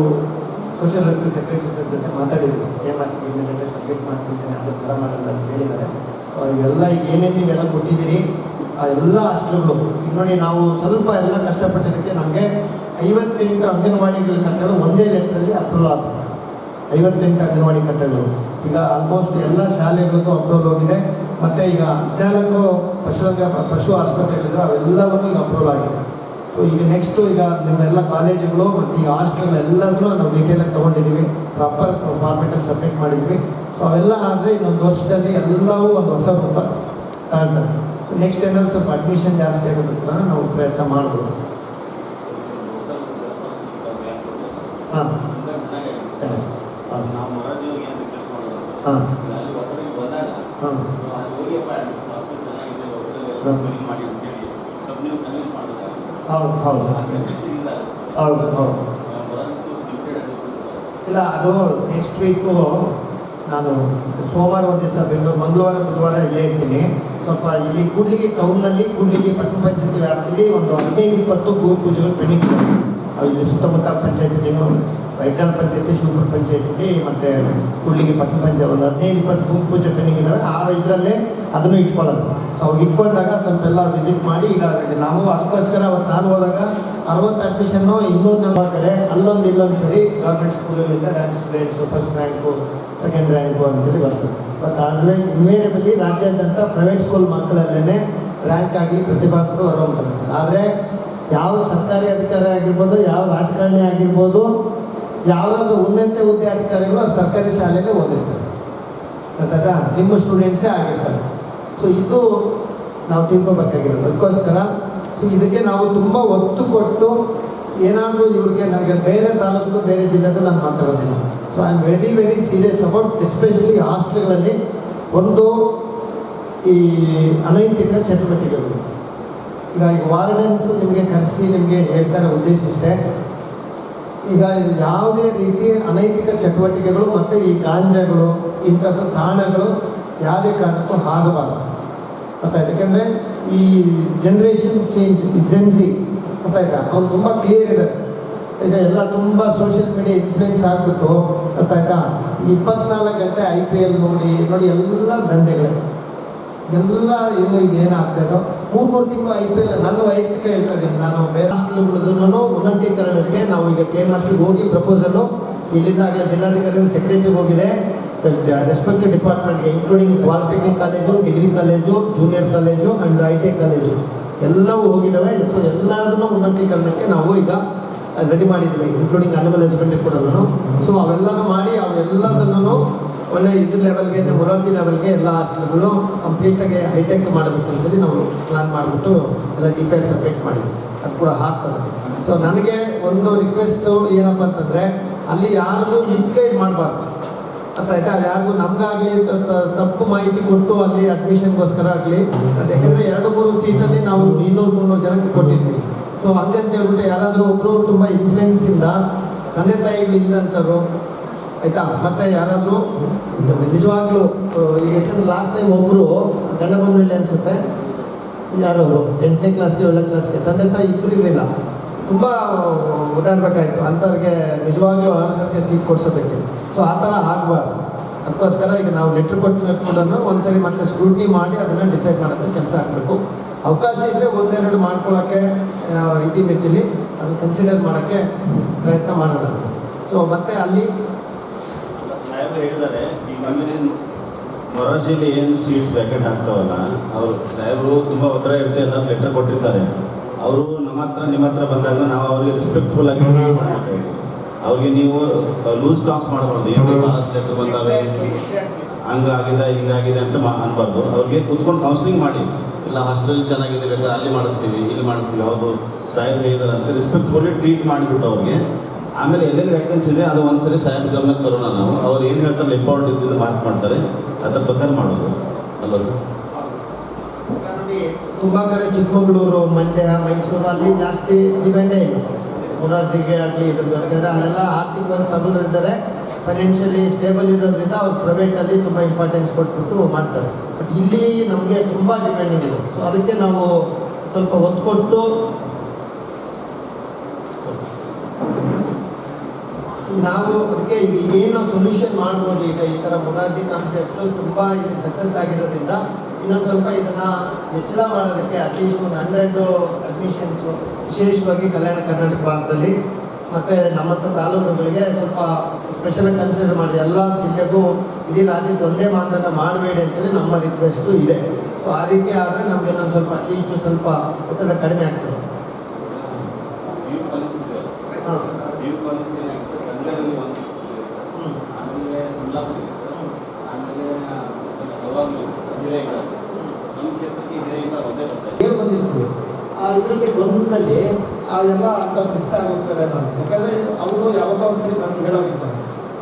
[SPEAKER 2] ಸೋಷಿಯಲ್ ವೆಲ್ಫೇರ್ ಸೆಕ್ರೆಟರಿ ಸರ್ ಜೊತೆ ಮಾತಾಡಿದ್ವಿ. ಇಮಿಡಿಯೇಟ್ ಸಬ್ಮಿಟ್ ಮಾಡ್ತಿದ್ದೇನೆ, ಅದ್ರ ಥರ ಮಾಡಲ್ಲ ಅಂತ ಹೇಳಿದ್ದಾರೆ. ಇವೆಲ್ಲ ಈಗ ಏನೇನು ನೀವೆಲ್ಲ ಕೊಟ್ಟಿದ್ದೀರಿ ಆ ಎಲ್ಲ ಹಾಸ್ಟೆಲ್ಗಳು ಈಗ ನೋಡಿ, ನಾವು ಸ್ವಲ್ಪ ಎಲ್ಲ ಕಷ್ಟಪಟ್ಟಿದ್ದಕ್ಕೆ ನಮಗೆ 58 ಅಂಗನವಾಡಿಗಳ ಕಟ್ಟಡಗಳು ಒಂದೇ ಲೆಟ್ರಲ್ಲಿ ಅಪ್ರೂವಲ್ ಆಗುತ್ತೆ. 58 ಅಂಗನವಾಡಿ ಕಟ್ಟಡಗಳು ಈಗ ಆಲ್ಮೋಸ್ಟ್ ಎಲ್ಲ ಶಾಲೆಗಳಿಗೂ ಅಪ್ರೂವಲ್ ಹೋಗಿದೆ. ಮತ್ತು ಈಗ 14 ಪಶು ಆಸ್ಪತ್ರೆಗಳಿದ್ದಾವೆ, ಅವೆಲ್ಲವನ್ನೂ ಈಗ ಅಪ್ರೂವಲ್ ಆಗಿದೆ. ಸೊ ಈಗ ನೆಕ್ಸ್ಟು ಈಗ ನಿಮ್ಮೆಲ್ಲ ಕಾಲೇಜುಗಳು ಮತ್ತು ಈಗ ಹಾಸ್ಟೆಲ್ಗಳೆಲ್ಲದೂ ನಾವು ಡೀಟೇಲಾಗಿ ತೊಗೊಂಡಿದ್ದೀವಿ, ಪ್ರಾಪರ್ ಫಾರ್ಮೆಟಲ್ಲಿ ಸಬ್ಮಿಟ್ ಮಾಡಿದ್ವಿ. ಸೊ ಅವೆಲ್ಲ ಆದರೆ ಇನ್ನೊಂದು ವರ್ಷದಲ್ಲಿ ಎಲ್ಲವೂ ಒಂದು ಹೊಸ ರೂಪ ತಗೊಳ್ತಾರೆ. ನೆಕ್ಸ್ಟ್ ಏನಾದರೂ ಸ್ವಲ್ಪ ಅಡ್ಮಿಷನ್ ಜಾಸ್ತಿ ಆಗೋದಕ್ಕೆ ನಾವು ಪ್ರಯತ್ನ ಮಾಡ್ಬೋದು. ಹಾಂ ಹಾಂ ಹಾಂ ಹಾಂ ಹೌದು ಹೌದು ಹೌದು ಹೌದು. ಇಲ್ಲ, ಅದು ನೆಕ್ಸ್ಟ್ ವೀಕು ನಾನು ಸೋಮವಾರ ಒಂದು ದಿವಸ ಬೆಂಗಳೂರು, ಮಂಗಳವಾರ ಬುಧವಾರ ಇಲ್ಲೇ ಇರ್ತೀನಿ. ಸ್ವಲ್ಪ ಇಲ್ಲಿ ಕೂಡ್ಲಿಗಿ ಟೌನ್ನಲ್ಲಿ, ಕೂಡ್ಲಿಗಿ ಪಟ್ಟಣ ಪಂಚಾಯತಿ ವ್ಯಾಪ್ತಿಯಲ್ಲಿ ಒಂದು 15-20 ಭೂ ಪೂಜೆಗಳು ಪೆಂಡಿಂಗ್ ಇವೆ. ಇಲ್ಲಿ ಸುತ್ತಮುತ್ತ ಪಂಚಾಯತಿ, ವೈಟ್ನಾಳ್ ಪಂಚಾಯತಿ, ಶಿವಪುರ ಪಂಚಾಯತಿ ಮತ್ತು ಕೂಡ್ಲಿಗಿ ಪಟ್ಟಣ ಪಂಚಾಯತ್ ಒಂದು 15-20 ಭೂ ಪೂಜೆ ಪೆಂಡಿಂಗ್ ಇದ್ದಾವೆ. ಆ ಇದರಲ್ಲೇ ಅದನ್ನು ಇಟ್ಕೊಳ್ಳೋದು. ಸೊ ಅವು ಇಟ್ಕೊಂಡಾಗ ಸ್ವಲ್ಪ ಎಲ್ಲ ವಿಸಿಟ್ ಮಾಡಿ, ಈಗ ನಾವು ಅದಕ್ಕೋಸ್ಕರ ಅವತ್ತು ನಾನು ಹೋದಾಗ 60 ಅಡ್ಮಿಷನ್ನು, ಇನ್ನೂರು ನಮ್ಮ ಕಡೆ ಅಲ್ಲೊಂದು ಇಲ್ಲೊಂದು ಸರಿ ಗೌರ್ಮೆಂಟ್ ಸ್ಕೂಲುಗಳಿಂದ rank students first rank second rank ಅಂತೇಳಿ ಬರ್ತದೆ. ಬಟ್ ಆಲ್ವೇಸ್ ಇನ್ವೇರಿಯಬಲಿ ರಾಜ್ಯಾದ್ಯಂತ ಪ್ರೈವೇಟ್ ಸ್ಕೂಲ್ ಮಕ್ಕಳಲ್ಲೇ ರ್ಯಾಂಕ್ ಆಗಲಿ ಪ್ರತಿಭಾಕರು ಹೊರಹೊಮ್ಮತಾರೆ. ಆದರೆ ಯಾವ ಸರ್ಕಾರಿ ಅಧಿಕಾರಿ ಆಗಿರ್ಬೋದು, ಯಾವ ರಾಜಕಾರಣಿ ಆಗಿರ್ಬೋದು, ಯಾವುದಾದ್ರೂ ಉನ್ನತ ಹುದ್ದೆ ಅಧಿಕಾರಿಗಳು ಸರ್ಕಾರಿ ಶಾಲೆಗೆ ಓದಿರ್ತಾರೆ, ಗೊತ್ತಾಗ ನಿಮ್ಮ ಸ್ಟೂಡೆಂಟ್ಸೇ ಆಗಿರ್ತಾರೆ. ಸೊ ಇದು ನಾವು ತಿಳ್ಕೊಬೇಕಾಗಿರೋದು. ಅದಕ್ಕೋಸ್ಕರ ಸೊ ಇದಕ್ಕೆ ನಾವು ತುಂಬ ಒತ್ತು ಕೊಟ್ಟು ಏನಾದರೂ ಇವ್ರಿಗೆ ನನಗೆ ಬೇರೆ ತಾಲೂಕು ಬೇರೆ ಜಿಲ್ಲೆದು ನಾನು ಮಾತಾಡೋದಿಲ್ಲ. So I am very very serious about especially ಹಾಸ್ಟೆಲ್ಗಳಲ್ಲಿ ಒಂದು ಈ ಅನೈತಿಕ ಚಟುವಟಿಕೆಗಳು. ಈಗ ವಾರ್ಡನ್ಸು ನಿಮಗೆ ಕರೆಸಿ ನಿಮಗೆ ಹೇಳ್ತಾರೆ ಉದ್ದೇಶ ಇಷ್ಟೇ, ಈಗ ಯಾವುದೇ ರೀತಿ ಅನೈತಿಕ ಚಟುವಟಿಕೆಗಳು ಮತ್ತು ಈ ಗಾಂಜಾಗಳು ಇಂಥದ್ದು ತಾಣಗಳು ಯಾವುದೇ ಕಾರಣಕ್ಕೂ ಆಗಬಾರ್ದು. ಗೊತ್ತಾಯ್ತು? ಯಾಕೆಂದರೆ ಈ ಜನ್ರೇಷನ್ ಚೇಂಜ್, ಜೆನ್ಸಿ ಗೊತ್ತಾಯ್ತಾ, ಅವ್ರು ತುಂಬ ಕ್ಲಿಯರ್ ಇದ್ದಾರೆ. ಈಗ ಎಲ್ಲ ತುಂಬ ಸೋಷಿಯಲ್ ಮೀಡಿಯಾ ಇನ್ಫ್ಲೂಯೆನ್ಸ್ ಆಗಿಬಿಟ್ಟು ಗೊತ್ತಾಯ್ತಾ, 24 ಗಂಟೆ IPL ನೋಡಿ ಎಲ್ಲ ದಂಧೆಗಳೇ ಎಲ್ಲ ಈಗ ಏನಾಗ್ತದೋ 3 ತಿಂಗಳು IPL. ನನ್ನ ವೈಯಕ್ತಿಕ ಹೇಳ್ತಾ ಇದ್ದೀನಿ, ನಾನು ಬೇರೆ ಹಾಸ್ಟೆಲ್ಗಳದನ್ನು ಉನ್ನತೀಕರಣಕ್ಕೆ ನಾವು ಈಗ KMRC ಹೋಗಿ ಪ್ರಪೋಸಲು ಇಲ್ಲಿಂದಾಗಲೇ ಜಿಲ್ಲಾಧಿಕಾರಿ ಸೆಕ್ರೆಟರಿಗೆ ಹೋಗಿದೆ. ರೆಸ್ಪೆಕ್ಟಿವ್ ಡಿಪಾರ್ಟ್ಮೆಂಟ್ಗೆ including polytechnic college, degree college, junior college and ITI college ಎಲ್ಲವೂ ಹೋಗಿದ್ದಾವೆ. ಸೊ ಎಲ್ಲದನ್ನು ಉನ್ನತೀಕರಣಕ್ಕೆ ನಾವು ಈಗ ರೆಡಿ ಮಾಡಿದ್ದೀವಿ, ಇನ್ಕ್ಲೂಡಿಂಗ್ ಅನಿಮಲ್ ಹಸ್ಬೆಂಡ್ರಿ ಕೂಡ. ಸೊ ಅವೆಲ್ಲನೂ ಮಾಡಿ ಅವೆಲ್ಲದನ್ನು ಒಳ್ಳೆ ಇದ್ರ ಲೆವೆಲ್ಗೆ, ಮೊರಾರ್ಜಿ ಲೆವೆಲ್ಗೆ ಎಲ್ಲ ಹಾಸ್ಟೆಲ್ಗಳು ಕಂಪ್ಲೀಟಾಗಿ ಹೈಟೆಕ್ ಮಾಡಬೇಕಂತೇಳಿ ನಾವು ಪ್ಲಾನ್ ಮಾಡಿಬಿಟ್ಟು ಎಲ್ಲ DPR ಸಬ್ಮಿಟ್ ಮಾಡಿದ್ವಿ. ಅದು ಕೂಡ ಆಗ್ತದೆ. ಸೊ ನನಗೆ ಒಂದು ರಿಕ್ವೆಸ್ಟು ಏನಪ್ಪ ಅಂತಂದರೆ, ಅಲ್ಲಿ ಯಾರಿಗೂ ಮಿಸ್ಗೈಡ್ ಮಾಡಬಾರ್ದು. ಅರ್ಥ ಆಯ್ತಾ? ಯಾರಿಗೂ ನಮಗಾಗಲಿ ತಪ್ಪು ಮಾಹಿತಿ ಕೊಟ್ಟು ಅಲ್ಲಿ ಅಡ್ಮಿಷನ್ಗೋಸ್ಕರ ಆಗಲಿ, ಅದು ಯಾಕೆಂದರೆ 2-3 ಸೀಟಲ್ಲಿ ನಾವು 200-300 ಜನಕ್ಕೆ ಕೊಟ್ಟಿರ್ತೀವಿ. ಸೊ ಹಂಗಂತ ಹೇಳ್ಬಿಟ್ಟು ಯಾರಾದರೂ ಒಬ್ಬರು ತುಂಬ ಇನ್ಫ್ಲುಯೆನ್ಸಿಂದ ತಂದೆ ತಾಯಿಗಳು ಇಲ್ಲದಂಥವ್ರು ಆಯಿತಾ, ಮತ್ತು ಯಾರಾದರೂ ನಿಜವಾಗ್ಲೂ ಈಗ ಯಾಕಂದ್ರೆ ಲಾಸ್ಟ್ ಟೈಮ್ ಒಬ್ಬರು ಗಂಡ ಬಂದು ಅನಿಸುತ್ತೆ, ಯಾರು 8ನೇ ಕ್ಲಾಸ್ಗೆ 7ನೇ ಕ್ಲಾಸ್ಗೆ ತಂದೆ ತಾಯಿ ಇಬ್ಬರು ಇರಲಿಲ್ಲ, ತುಂಬ ಓದಾಡಬೇಕಾಯ್ತು ಅಂಥವ್ರಿಗೆ ನಿಜವಾಗ್ಲೂ ಅರ್ಹರಿಗೆ ಸೀಟ್ ಕೊಡ್ಸೋದಕ್ಕೆ. ಸೊ ಆ ಥರ ಆಗಬಾರ್ದು. ಅದಕ್ಕೋಸ್ಕರ ಈಗ ನಾವು ಲೆಟ್ರ್ ಕೊಟ್ಟಿರೋದನ್ನು ಒಂದ್ಸರಿ ಮತ್ತೆ ಸ್ಕ್ರೂಟಿನಿ ಮಾಡಿ ಅದನ್ನು ಡಿಸೈಡ್ ಮಾಡೋಕ್ಕೆ ಕೆಲಸ ಆಗಬೇಕು. ಅವಕಾಶ ಇದ್ದರೆ 1-2 ಮಾಡ್ಕೊಳ್ಳೋಕ್ಕೆ ಇತಿಮಿತಿಲಿ ಅದು ಕನ್ಸಿಡರ್ ಮಾಡೋಕ್ಕೆ ಪ್ರಯತ್ನ ಮಾಡೋಣ. ಸೊ ಮತ್ತೆ ಅಲ್ಲಿ
[SPEAKER 4] ಸಾಹೇಬರು ಹೇಳಿದ್ದಾರೆ, ಈಗ ಮೊರಾರ್ಜಿಯಲ್ಲಿ ಏನು ಸೀಟ್ಸ್ ವ್ಯಾಕೆಂಟ್ ಆಗ್ತಾವಲ್ಲ, ಅವರು ಸಾಹೇಬರು ತುಂಬ ಒತ್ತಡ ಇರುತ್ತೆ ಎಲ್ಲ ಲೆಟರ್ ಕೊಟ್ಟಿರ್ತಾರೆ. ಅವರು ನಮ್ಮ ಹತ್ರ ನಿಮ್ಮ ಹತ್ರ ಬಂದಾಗ ನಾವು ಅವ್ರಿಗೆ ರೆಸ್ಪೆಕ್ಟ್ಫುಲ್ ಆಗಿ ಮಾಡ್ತೇವೆ. ಅವ್ರಿಗೆ ನೀವು ಲೂಸ್ ಟಾಕ್ಸ್ ಮಾಡಬಾರ್ದು. ಏನು ಭಾಳಷ್ಟು ಲೆಟರ್ ಬಂದಾವೆ, ಹಂಗಾಗಿದೆ ಹಿಂಗಾಗಿದೆ ಅಂತ ಅನ್ಬಾರ್ದು. ಅವ್ರಿಗೆ ಕೂತ್ಕೊಂಡು ಕೌನ್ಸಿಲಿಂಗ್ ಮಾಡಿ, ಇಲ್ಲ ಹಾಸ್ಟೆಲ್ ಚೆನ್ನಾಗಿದೆ ಬೇಕಾದ್ರೆ ಅಲ್ಲಿ ಮಾಡಿಸ್ತೀವಿ, ಇಲ್ಲಿ ಮಾಡಿಸ್ತೀವಿ, ಹೌದು ಸಾಹೇಬ್ರು ಹೇಳಿದಾರೆ ಅಂತ ರೆಸ್ಪೆಕ್ಟ್ಫುಲ್ಲಿ ಟ್ರೀಟ್ ಮಾಡಿಬಿಟ್ಟು ಅವ್ರಿಗೆ ಆಮೇಲೆ ಎಲ್ಲೆಲ್ಲಿ ವ್ಯಾಕೆನ್ಸಿ ಇದೆ ಅದು ಒಂದ್ಸರಿ ಸಾಹೇಬ್ ಗಮನಕ್ಕೆ ತರೋಣ ನಾವು. ಅವ್ರು ಏನು ಹೇಳ್ತಾರೆ ಇಂಪಾರ್ಟೆಂಟ್ ಇದ್ದಿದ್ದು ಮಾತು ಮಾಡ್ತಾರೆ, ಅದ್ರ ಪ್ರಕಾರ ಮಾಡೋದು ಅಲ್ಲದು.
[SPEAKER 2] ನೋಡಿ ತುಂಬ ಕಡೆ ಚಿಕ್ಕಮಗಳೂರು, ಮಂಡ್ಯ, ಮೈಸೂರು ಅಲ್ಲಿ ಜಾಸ್ತಿ ಡಿಪೆಂಡೇ ಇಲ್ಲ ಮೊರಾರ್ಜಿಗೆ ಆಗಲಿ ಇದ್ರದ್ದು. ಯಾಕೆಂದರೆ ಅಲ್ಲೆಲ್ಲ ಆರ್ಥಿಕವಾಗಿ ಸಬಲ ಇದ್ದಾರೆ, ಫೈನಾನ್ಷಿಯಲಿ ಸ್ಟೇಬಲ್ ಇರೋದ್ರಿಂದ ಅವ್ರು ಪ್ರೈವೇಟಲ್ಲಿ ತುಂಬ ಇಂಪಾರ್ಟೆನ್ಸ್ ಕೊಟ್ಬಿಟ್ಟು ಮಾಡ್ತಾರೆ. ಬಟ್ ಇಲ್ಲಿ ನಮಗೆ ತುಂಬ ಡಿಪೆಂಡಿಂಗ್ ಇದೆ. ಸೊ ಅದಕ್ಕೆ ನಾವು ಸ್ವಲ್ಪ ಒತ್ತು ಕೊಟ್ಟು ನಾವು ಅದಕ್ಕೆ ಈಗ ಏನು ಸೊಲ್ಯೂಷನ್ ಮಾಡ್ಬೋದು. ಈಗ ಈ ಥರ ಮೊರಾರ್ಜಿ ಕಾನ್ಸೆಪ್ಟು ತುಂಬ ಇದು ಸಕ್ಸಸ್ ಆಗಿರೋದ್ರಿಂದ ಇನ್ನೊಂದು ಸ್ವಲ್ಪ ಇದನ್ನು ಹೆಚ್ಚಳ ಮಾಡೋದಕ್ಕೆ ಅಟ್ಲೀಸ್ಟ್ ಒಂದು 100 ಅಡ್ಮಿಷನ್ಸು ವಿಶೇಷವಾಗಿ ಕಲ್ಯಾಣ ಕರ್ನಾಟಕ ಭಾಗದಲ್ಲಿ ಮತ್ತು ನಮ್ಮಂಥ ತಾಲೂಕುಗಳಿಗೆ ಸ್ವಲ್ಪ ಸ್ಪೆಷಲಾಗಿ ಕನ್ಸಿಡರ್ ಮಾಡಿ ಎಲ್ಲ ಜಿಲ್ಲೆಗೂ ಇಡೀ ರಾಜ್ಯಕ್ಕೆ ಒಂದೇ ಮಾತನ್ನ ಮಾಡಬೇಡಿ ಅಂತೇಳಿ ನಮ್ಮ ರಿಕ್ವೆಸ್ಟು ಇದೆ. ಸೊ ಆ ರೀತಿ ಆದರೆ ನಮಗೆ ಒಂದು ಸ್ವಲ್ಪ ಅಟ್ಲೀಸ್ಟ್ ಸ್ವಲ್ಪ ಒತ್ತಡ ಕಡಿಮೆ ಆಗ್ತದೆ. ಹಾಂ ಹೇಳಿ ಬಂದಿರ್ತೀವಿ ಇದರಲ್ಲಿ ಗೊಂದಲದಲ್ಲಿ ಎಲ್ಲ ಅಂತ ಮಿಸ್ ಆಗೋಗ್ತಾರೆ ನಾವು. ಯಾಕಂದರೆ ಅವರು ಯಾವಾಗ ಒಂದ್ಸರಿ ಬಂದು ಹೇಳೋಗಿರ್ತಾರೆ.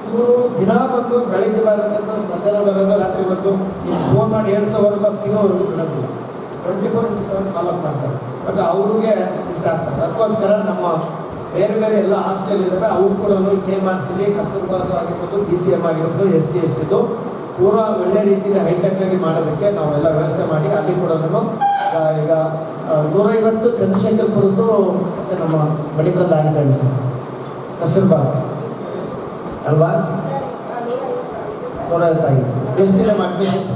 [SPEAKER 2] ಇವರು ದಿನ ಬಂದು ಬೆಳಗ್ಗೆ ಬರೋದಂತ ಮಧ್ಯಾಹ್ನ ಬರೋದು, ರಾತ್ರಿ ಬಂದು ಈಗ ಫೋನ್ ಮಾಡಿ 2 ಸಾವಿರ ಅದು ಸಿಗೋವರೆಗೂ ಬಿಡೋದು 24/7 ಫಾಲೋ ಅಪ್ ಮಾಡ್ತಾರೆ. ಬಟ್ ಅವ್ರಿಗೆ ಮಿಸ್ ಆಗ್ತಾರೆ. ಅದಕ್ಕೋಸ್ಕರ ನಮ್ಮ ಬೇರೆ ಬೇರೆ ಎಲ್ಲ ಹಾಸ್ಟೆಲ್ ಇದ್ದಾವೆ, ಅವ್ರು ಕೂಡ KMRC, ಕಸ್ತೂರ್ಬಾ ಆಗಿರ್ಬೋದು, DCM ಆಗಿರ್ಬೋದು, SC ST ಪೂರಾ ಒಳ್ಳೆ ರೀತಿಯಲ್ಲಿ ಹೈಟೆಕ್ ಆಗಿ ಮಾಡೋದಕ್ಕೆ ನಾವೆಲ್ಲ ವ್ಯವಸ್ಥೆ ಮಾಡಿ ಅಲ್ಲಿ ಕೂಡ ಈಗ 150 ಚಂದ್ರಶೇಖರ್ಪುರದ್ದು ಮತ್ತು ನಮ್ಮ ಮೆಡಿಕಲ್ ಆಗಿದೆ ಸರ್, ಕಸ್ತೂರ್ಬಾ ಅಲ್ವಾ? 150 ಆಗಿದೆ. ಎಷ್ಟಿದೆ ಅಡ್ಮಿಷನ್?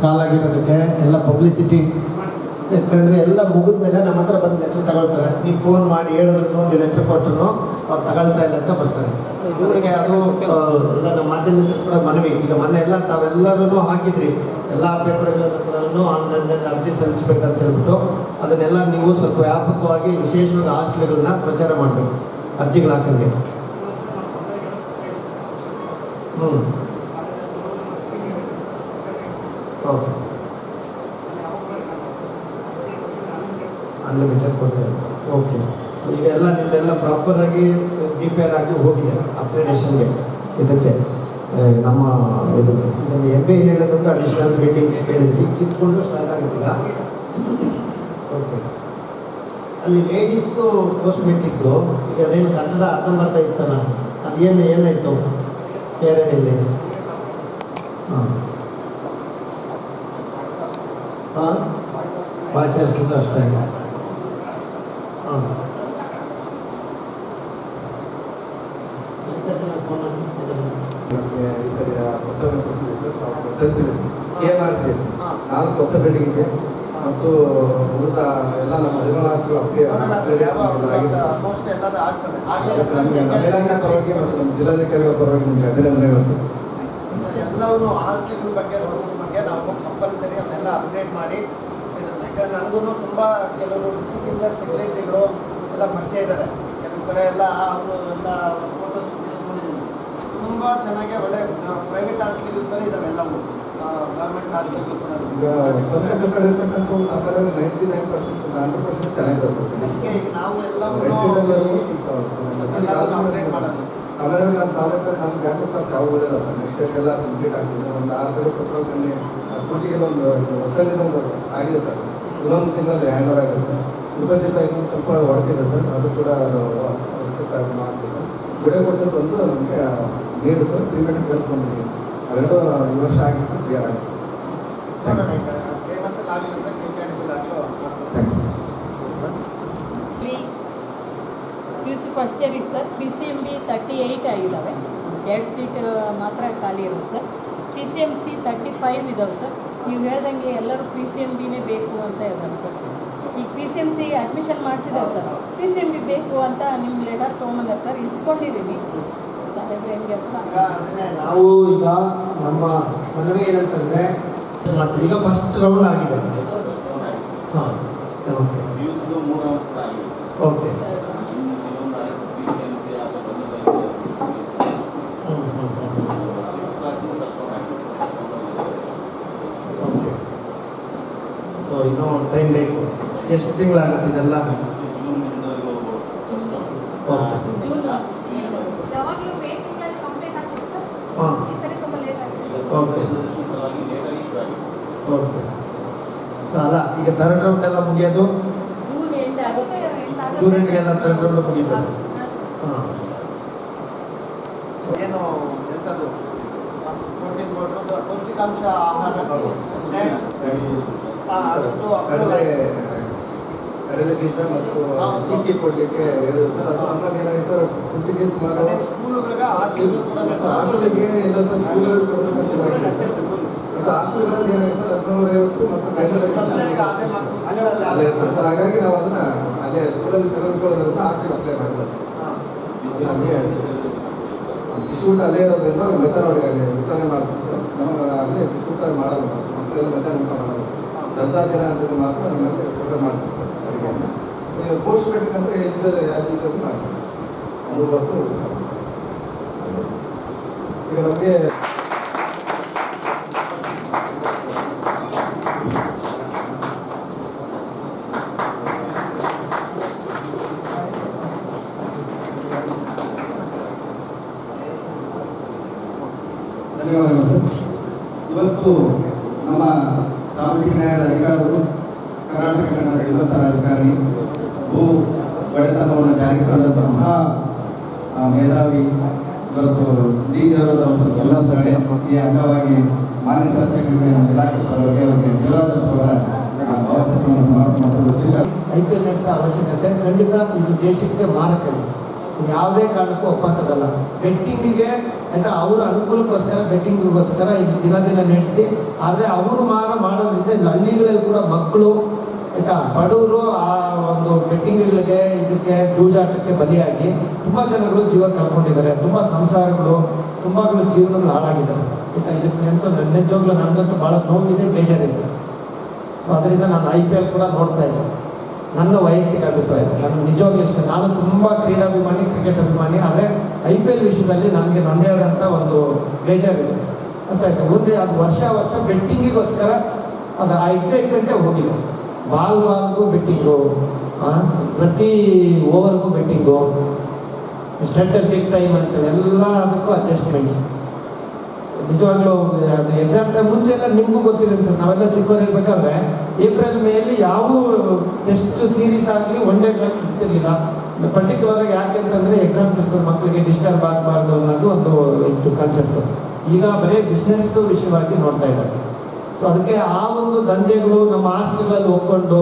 [SPEAKER 2] ಕಾಲಾಗಿರೋದಕ್ಕೆ ಎಲ್ಲ ಪಬ್ಲಿಸಿಟಿ ಯಾಕಂದರೆ ಎಲ್ಲ ಮುಗಿದ ಮೇಲೆ ನಮ್ಮ ಹತ್ರ ಬಂದು ಲೆಟ್ರ್ ತಗೊಳ್ತಾರೆ. ನೀವು ಫೋನ್ ಮಾಡಿ ಹೇಳಿದ್ರು, ನೀವು ಲೆಟ್ರ್ ಕೊಟ್ಟರು ಅವ್ರು ತಗೊಳ್ತಾ ಇಲ್ಲ ಅಂತ ಬರ್ತಾರೆ. ಇವರಿಗೆ ಅದು ನಮ್ಮ ಮಾಧ್ಯಮಿಕರು ಕೂಡ ಮನವಿ. ಈಗ ಮೊನ್ನೆ ಎಲ್ಲ ತಾವೆಲ್ಲರೂ ಹಾಕಿದ್ರಿ, ಎಲ್ಲ ಪೇಪರ್ಗಳನ್ನು ಆನ್ಲೈನಲ್ಲಿ ಅರ್ಜಿ ಸಲ್ಲಿಸ್ಬೇಕಂತ ಹೇಳ್ಬಿಟ್ಟು ಅದನ್ನೆಲ್ಲ ನೀವು ಸ್ವಲ್ಪ ವ್ಯಾಪಕವಾಗಿ ವಿಶೇಷವಾದ ಹಾಸ್ಟೆಲ್ಗಳನ್ನ ಪ್ರಚಾರ ಮಾಡಬೇಕು ಅರ್ಜಿಗಳು ಹಾಕಂಗೆ. ಓಕೆ, ಅನ್ಲಿಮಿಟೆಡ್ ಕೊಡ್ತಾರೆ. ಓಕೆ, ಸೊ ಈಗ ಎಲ್ಲ ನಿಮ್ದೆಲ್ಲ ಪ್ರಾಪರಾಗಿ ರಿಪೇರ್ ಆಗಿ ಹೋಗಿದೆ ಅಪ್ಗ್ರೇಡೇಷನ್ಗೆ. ಇದಕ್ಕೆ ನಮ್ಮ ಇದು MBA ಹೇಳೋದಂತ ಅಡಿಷನಲ್ ಮೀಟಿಂಗ್ಸ್ ಕೇಳಿದ್ವಿ, ಚಿತ್ಕೊಂಡು ಸ್ಟಾರ್ಟ್ ಆಗುತ್ತಿಲ್ಲ. ಓಕೆ, ಅಲ್ಲಿ ಲೇಡೀಸ್ದು ಪೋಸ್ಟ್ ಮೆಟ್ರಿಕ್ದು ಈಗ ಅದೇನು ಕನ್ನಡ ಅರ್ಧಂಬರ್ಧ ಇತ್ತಲ್ಲ, ಅದೇನು ಏನಾಯಿತು ಕೇರಳದಲ್ಲಿ? ಹಾಂ ಹಾಂ ಬಾಯ್ಸ್ ಹಾಸ್ಟೆಲ್ದು ಅಷ್ಟೇ. ಹಾಂ
[SPEAKER 5] KMRC 4 ಹೊಸ ಬಿಲ್ಡಿಂಗ್ ಇದೆ ಮತ್ತು ಉಳಿದ ಎಲ್ಲ ನಮ್ಮ 14 ನಮ್ಮೆಲ್ಲ ಪರವಾಗಿ ಮತ್ತು ನಮ್ಮ ಜಿಲ್ಲಾಧಿಕಾರಿಗಳ ಪರವಾಗಿ ನಿಮಗೆ ಅಭಿನಂದನೆಗಳು.
[SPEAKER 2] ಎಲ್ಲವೂ ಹಾಸ್ಟೆಲ್ ಬಗ್ಗೆ, ಸ್ಕೂಲ್ ಬಗ್ಗೆ ನಾವು ಕಂಪಲ್ಸರಿ ಅವನ್ನೆಲ್ಲ ಅಪ್ಡೇಟ್ ಮಾಡಿ ಇದನ್ನು. ಯಾಕಂದರೆ ನನಗೂ ತುಂಬ ಕೆಲವರು ಡಿಸ್ಟ್ರಿಕ್ಟ್ ಇನ್ಚಾರ್ಜ್ ಸೆಕ್ರೆಟರಿಗಳು ಎಲ್ಲ ಪರಿಚಯ ಇದ್ದಾರೆ. ಕೆಲವು ಕಡೆ ಎಲ್ಲ ಅವರು ಎಲ್ಲ ಫೋಟೋಸ್ ನೋಡಿದ್ದೀನಿ. ತುಂಬ ಚೆನ್ನಾಗಿ ಒಳ್ಳೆ ಪ್ರೈವೇಟ್ ಹಾಸ್ಟೆಲ್ ಇರ್ತಾರೆ ಇದ್ದಾವೆಲ್ಲವೂ, ಗೌರ್ಮೆಂಟ್ ಹಾಸ್ಟೆಲ್ ಕೂಡ.
[SPEAKER 5] ಈಗ ಸ್ವಂತ ಕಟ್ಟಡ ಇರ್ತಕ್ಕಂಥ ಸಾಮಾನ್ಯ 99% 100% ಚೆನ್ನಾಗಿರುತ್ತೆ.
[SPEAKER 2] ಈಗ ನಾವು ಎಲ್ಲವೂ ಅಪ್ಡೇಟ್ ಮಾಡೋದು.
[SPEAKER 5] ಆಮೇಲೆ ನನ್ನ ತಾಲೂಕಲ್ಲಿ ನಮ್ಮ ಬ್ಯಾಂಕ್ ಕ್ಲಾಸ್ ಯಾವ ಒಳ್ಳೆಯದ ಸರ್, ನೆಕ್ಸ್ಟ್ ಇಯರ್ ಎಲ್ಲ ಕಂಪ್ಲೀಟ್ ಆಗ್ತದೆ. ಒಂದು 6 ಕಡೆ ಪೆಟ್ರೋಲ್ ಕಣ್ಣಿ ಕೂಟಿಗೆಲ್ಲ ಒಂದು ಹೊಸಲಿದೊಂದು ಆಗಿದೆ ಸರ್. ಇನ್ನೊಂದು ತಿಂಗಳಲ್ಲಿ ಹ್ಯಾಂಡ್ ಓವರ್ ಆಗುತ್ತೆ. ವಿಭಜಿತ ಇನ್ನೊಂದು ಸ್ವಲ್ಪ ವರ್ಕ್ ಇದೆ ಸರ್, ಅದು ಕೂಡ ಮಾಡ್ತೀವಿ. ಗುಡೆ ಕೊಟ್ಟದ್ದು ಒಂದು ನಮಗೆ ನೀಡು ಸರ್, ಪ್ರೀಮಿಯಮ್ ಕಳಿಸ್ಕೊಂಡಿದ್ದೀವಿ. ಅವೆರಡು ಈ ವರ್ಷ ಆಗಿತ್ತು, ಕ್ಲಿಯರ್ ಆಗಿದೆ.
[SPEAKER 6] PUC ಫಸ್ಟ್ ಇಯರ್ ಇದೆ ಸರ್. PCMB 38 ಆಗಿದ್ದಾವೆ, 2 ಸೀಟ್ ಮಾತ್ರ ಖಾಲಿ ಇರುತ್ತೆ ಸರ್. PCMC 35 ಇದ್ದಾವೆ ಸರ್. ನೀವು ಹೇಳ್ದಂಗೆ ಎಲ್ಲರೂ PCMBನೇ ಬೇಕು ಅಂತ ಇದ್ದಾರೆ ಸರ್. ಈಗ PCMC ಅಡ್ಮಿಷನ್ ಮಾಡಿಸಿದ್ದಾರೆ ಸರ್. PCMB ಬೇಕು ಅಂತ ನಿಮ್ಮ ಲೆಟರ್ ತೊಗೊಂಬಂದ ಸರ್, ಇಸ್ಕೊಂಡಿದ್ದೀವಿ ಸಾಹೇಬ್ರೆ. ಹೆಂಗೆ
[SPEAKER 2] ನಾವು ಈಗ ನಮ್ಮ ಮನವಿ ಏನಂತಂದರೆ ಮಾಡ್ತೀವಿ. ಈಗ ಫಸ್ಟ್ ರೌಂಡ್ ಆಗಿದೆ. ಹಾಂ, ಓಕೆ ಓಕೆ. ಸೊ ಇನ್ನೂ ಟೈಮ್ ಬೇಕು. ಎಷ್ಟು ತಿಂಗಳಾಗುತ್ತೆ ಇದೆಲ್ಲ? ಓಕೆ.
[SPEAKER 7] ಯಾವಾಗಲೂ
[SPEAKER 2] ಓಕೆ ಓಕೆ. ಅಲ್ಲ ಈಗ ಥರ್ಡ್ ರೌಂಡ್ ಎಲ್ಲ ಮುಗಿಯೋದು
[SPEAKER 6] ಜೂನ್ ಎಂಡ್ ಆಗುತ್ತೆ.
[SPEAKER 2] ಸ್ಟೂಡೆಂಟ್ಗೆಲ್ಲ ಥರ್ಡ್ ರೌಂಡ್ ಮುಗೀತದೆ. ಹಾಂ, ಏನು ಎಂಥದ್ದು ಪ್ರೋಟೀನ್ ಪೌಡ್ರು, ಪೌಷ್ಟಿಕಾಂಶ ಆಹಾರಗಳು, ಸ್ನ್ಯಾಕ್ಸ್, ಅದೊಂದು
[SPEAKER 5] ಕಡಲೆ ಬೀಜ ಮತ್ತು ಚಿಕ್ಕಿ ಕೊಡಲಿಕ್ಕೆ ಹೇಳಿದ್ರು ಸರ್. ಅದು ನಮಗೆ ಏನಾಯಿತು ಫುಡ್ಡಿಗೆ ಸುಮಾರು
[SPEAKER 2] ಸ್ಕೂಲುಗಳಿಗೆ ಹಾಸ್ಟೆಲ್ ಕೂಡ
[SPEAKER 5] ಹಾಸ್ಟೆಲ್ಗೆ ಎಲ್ಲ ಸ್ಕೂಲಲ್ಲಿ ಸೌಲಭ್ಯ ಮಾಡಿದೆ ಸರ್. ಮತ್ತು ಹಾಸ್ಟೆಲ್ಗಳಲ್ಲಿ ಏನಾಯಿತು 1250 ಮತ್ತು ಅಲ್ಲೇ ಇರ್ತದೆ ಸರ್. ಹಾಗಾಗಿ ನಾವು ಅದನ್ನ ಅಲ್ಲೇ ಸ್ಕೂಲಲ್ಲಿ ತೆಗೆದುಕೊಳ್ಳೋದ್ರಿಂದ ಹಾಸ್ಟೆಲ್ ಅಪ್ಲೈ ಮಾಡಿದ್ದಾರೆ. ನಮಗೆ ಬಿಸ್ಕೂಟ್ ಅಲ್ಲೇ ಇರೋದ್ರಿಂದ ಮೆತ್ತನ ಅವರಿಗೆ ಅಲ್ಲಿ ವಿತರಣೆ ಮಾಡ್ತೀವಿ ಸರ್. ನಮಗೆ ಅಲ್ಲಿ ಬಿಸ್ಕೂಟ್ ಮಾಡೋದು ಮಕ್ಕಳೆಲ್ಲ ಮಧ್ಯಾಹ್ನ ಊಟ ಮಾಡೋದು. ರಜಾ ದಿನ ಅಂತ ಮಾತ್ರ ನಮ್ಮಲ್ಲಿ ಊಟ ಮಾಡ್ತೀವಿ ಸರ್ ಅಡುಗೆಯನ್ನು. ಪೋಸ್ಟ್ ಮೆಟ್ರಿಕ್ ಅಂದರೆ ಯಾವ್ದು ಮಾಡ್ತೀವಿ 3 ಹೊತ್ತು ಊಟ. ಈಗ ನಮಗೆ ಧನ್ಯವಾದಗಳು. ಇವತ್ತು ನಮ್ಮ ಸಾಮಾಜಿಕ ನ್ಯಾಯದ ಅಧಿಕಾರಿಗಳು, ಕರ್ನಾಟಕ ಕನ್ನಡ 50 ರಾಜಕಾರಣಿ, ಭೂ ಒಡೆತನವನ್ನು ಜಾರಿಗೆ ತಂದಂಥ ಮಹಾ ಮೇಧಾವಿ ಇವತ್ತು ಡಿ ದೇವರಾಜ್ ಎಲ್ಲ ಸಭೆ ಈ ಅಂಗವಾಗಿ ಮಾನ್ಯ ಶಾಸಕರಿಗೆ ಇಲಾಖೆ ಪರವಾಗಿ ಅವರಿಗೆ ದೇವರಾಜ್ ಅವರ ಭಾವಚಿತ್ರವನ್ನು ಸಮರ್ಪಣೆ ಮಾಡುತ್ತಿದ್ದಾರೆ.
[SPEAKER 2] IPL ನಡೆಸೋ ಅವಶ್ಯಕತೆ ಖಂಡಿತ ಇದು ದೇಶಕ್ಕೆ ಮಾರಕ. ಯಾವುದೇ ಕಾರಣಕ್ಕೂ ಒಪ್ಪಂತದಲ್ಲ. ಬೆಟ್ಟಿಂಗಿಗೆ ಆಯ್ತಾ, ಅವರ ಅನುಕೂಲಕ್ಕೋಸ್ಕರ ಬೆಟ್ಟಿಂಗಿಗೋಸ್ಕರ ಇದು ದಿನ ನಡೆಸಿ, ಆದರೆ ಅವರು ಮಾಡೋದ್ರಿಂದ ಇಲ್ಲಿ ಹಳ್ಳಿಗಳಲ್ಲಿ ಕೂಡ ಮಕ್ಕಳು ಆಯ್ತಾ, ಬಡವರು ಆ ಒಂದು ಬೆಟ್ಟಿಂಗ್ಗಳಿಗೆ ಇದಕ್ಕೆ ಜೂಜಾಟಕ್ಕೆ ಬಲಿಯಾಗಿ ತುಂಬ ಜನಗಳು ಜೀವ ಕಳ್ಕೊಂಡಿದ್ದಾರೆ. ತುಂಬ ಸಂಸಾರಗಳು, ತುಂಬಾಗಳು ಜೀವನಗಳು ಹಾಳಾಗಿದ್ದಾರೆ ಆಯ್ತಾ. ಇದಕ್ಕೆ ಅಂತೂ ನಿಜವಾಗ್ಲೂ ನನಗಂತೂ ಭಾಳ ನೋವಿದೆ, ಬೇಜಾರಿದೆ. ಸೊ ಅದರಿಂದ ನಾನು IPL ಕೂಡ ನೋಡ್ತಾ ಇದ್ದೆ. ನನ್ನ ವೈಯಕ್ತಿಕ ಅಭಿಪ್ರಾಯ, ನಾನು ನಿಜವಾಗ್ಲೂ ಇಷ್ಟ. ನಾನು ತುಂಬ ಕ್ರೀಡಾಭಿಮಾನಿ, ಕ್ರಿಕೆಟ್ ಅಭಿಮಾನಿ. ಆದರೆ IPL ವಿಷಯದಲ್ಲಿ ನನಗೆ ನನ್ನದೇ ಆದಂಥ ಒಂದು ಬೇಜಾರಿದೆ ಅಂತ ಆಯ್ತು. ಮುಂದೆ ಅದು ವರ್ಷ ಬೆಟ್ಟಿಂಗಿಗೋಸ್ಕರ ಅದು ಆ ಎಕ್ಸೈಟ್ಮೆಂಟೇ ಹೋಗಿದೆ. ಬಾಲ್ಗೂ ಬೆಟ್ಟಿಂಗು, ಪ್ರತಿ ಓವರ್ಗೂ ಬೆಟ್ಟಿಂಗು, ಸ್ಟ್ರಾಟಜಿಕ್ ಟೈಮ್ ಅಂತೇಳಿ ಎಲ್ಲ ಅದಕ್ಕೂ ಅಡ್ಜಸ್ಟ್ಮೆಂಟ್ಸ್. ನಿಜವಾಗ್ಲೂ ಅದು ಎಕ್ಸಾಮ್ ಟೈಮ್ ಮುಂಚೆ ಎಲ್ಲ ನಿಮಗೂ ಗೊತ್ತಿದೆ ಸರ್. ನಾವೆಲ್ಲ ಚಿಕ್ಕವರು ಇರಬೇಕಾದ್ರೆ ಏಪ್ರಿಲ್ ಮೇಯಲ್ಲಿ ಯಾವ ಟೆಸ್ಟ್ ಸೀರೀಸ್ ಆಗಲಿ ಒನ್ ಡೇ ಇರ್ತಿರ್ಲಿಲ್ಲ. ಪರ್ಟಿಕ್ಯುಲರ್ ಆಗಿ ಯಾಕೆ ಅಂತಂದರೆ ಎಕ್ಸಾಮ್ಸ್ ಇರ್ತದೆ, ಮಕ್ಕಳಿಗೆ ಡಿಸ್ಟರ್ಬ್ ಆಗಬಾರ್ದು ಅನ್ನೋದು ಒಂದು ಇತ್ತು ಕಾನ್ಸೆಪ್ಟ್. ಈಗ ಬರೀ ಬಿಸ್ನೆಸ್ ವಿಷಯವಾಗಿ ನೋಡ್ತಾ ಇದ್ದಾರೆ. ಸೊ ಅದಕ್ಕೆ ಆ ಒಂದು ದಂಧೆಗಳು ನಮ್ಮ ಹಾಸ್ಟೆಲ್ಗಳಲ್ಲಿ ಹೋಗ್ಕೊಂಡು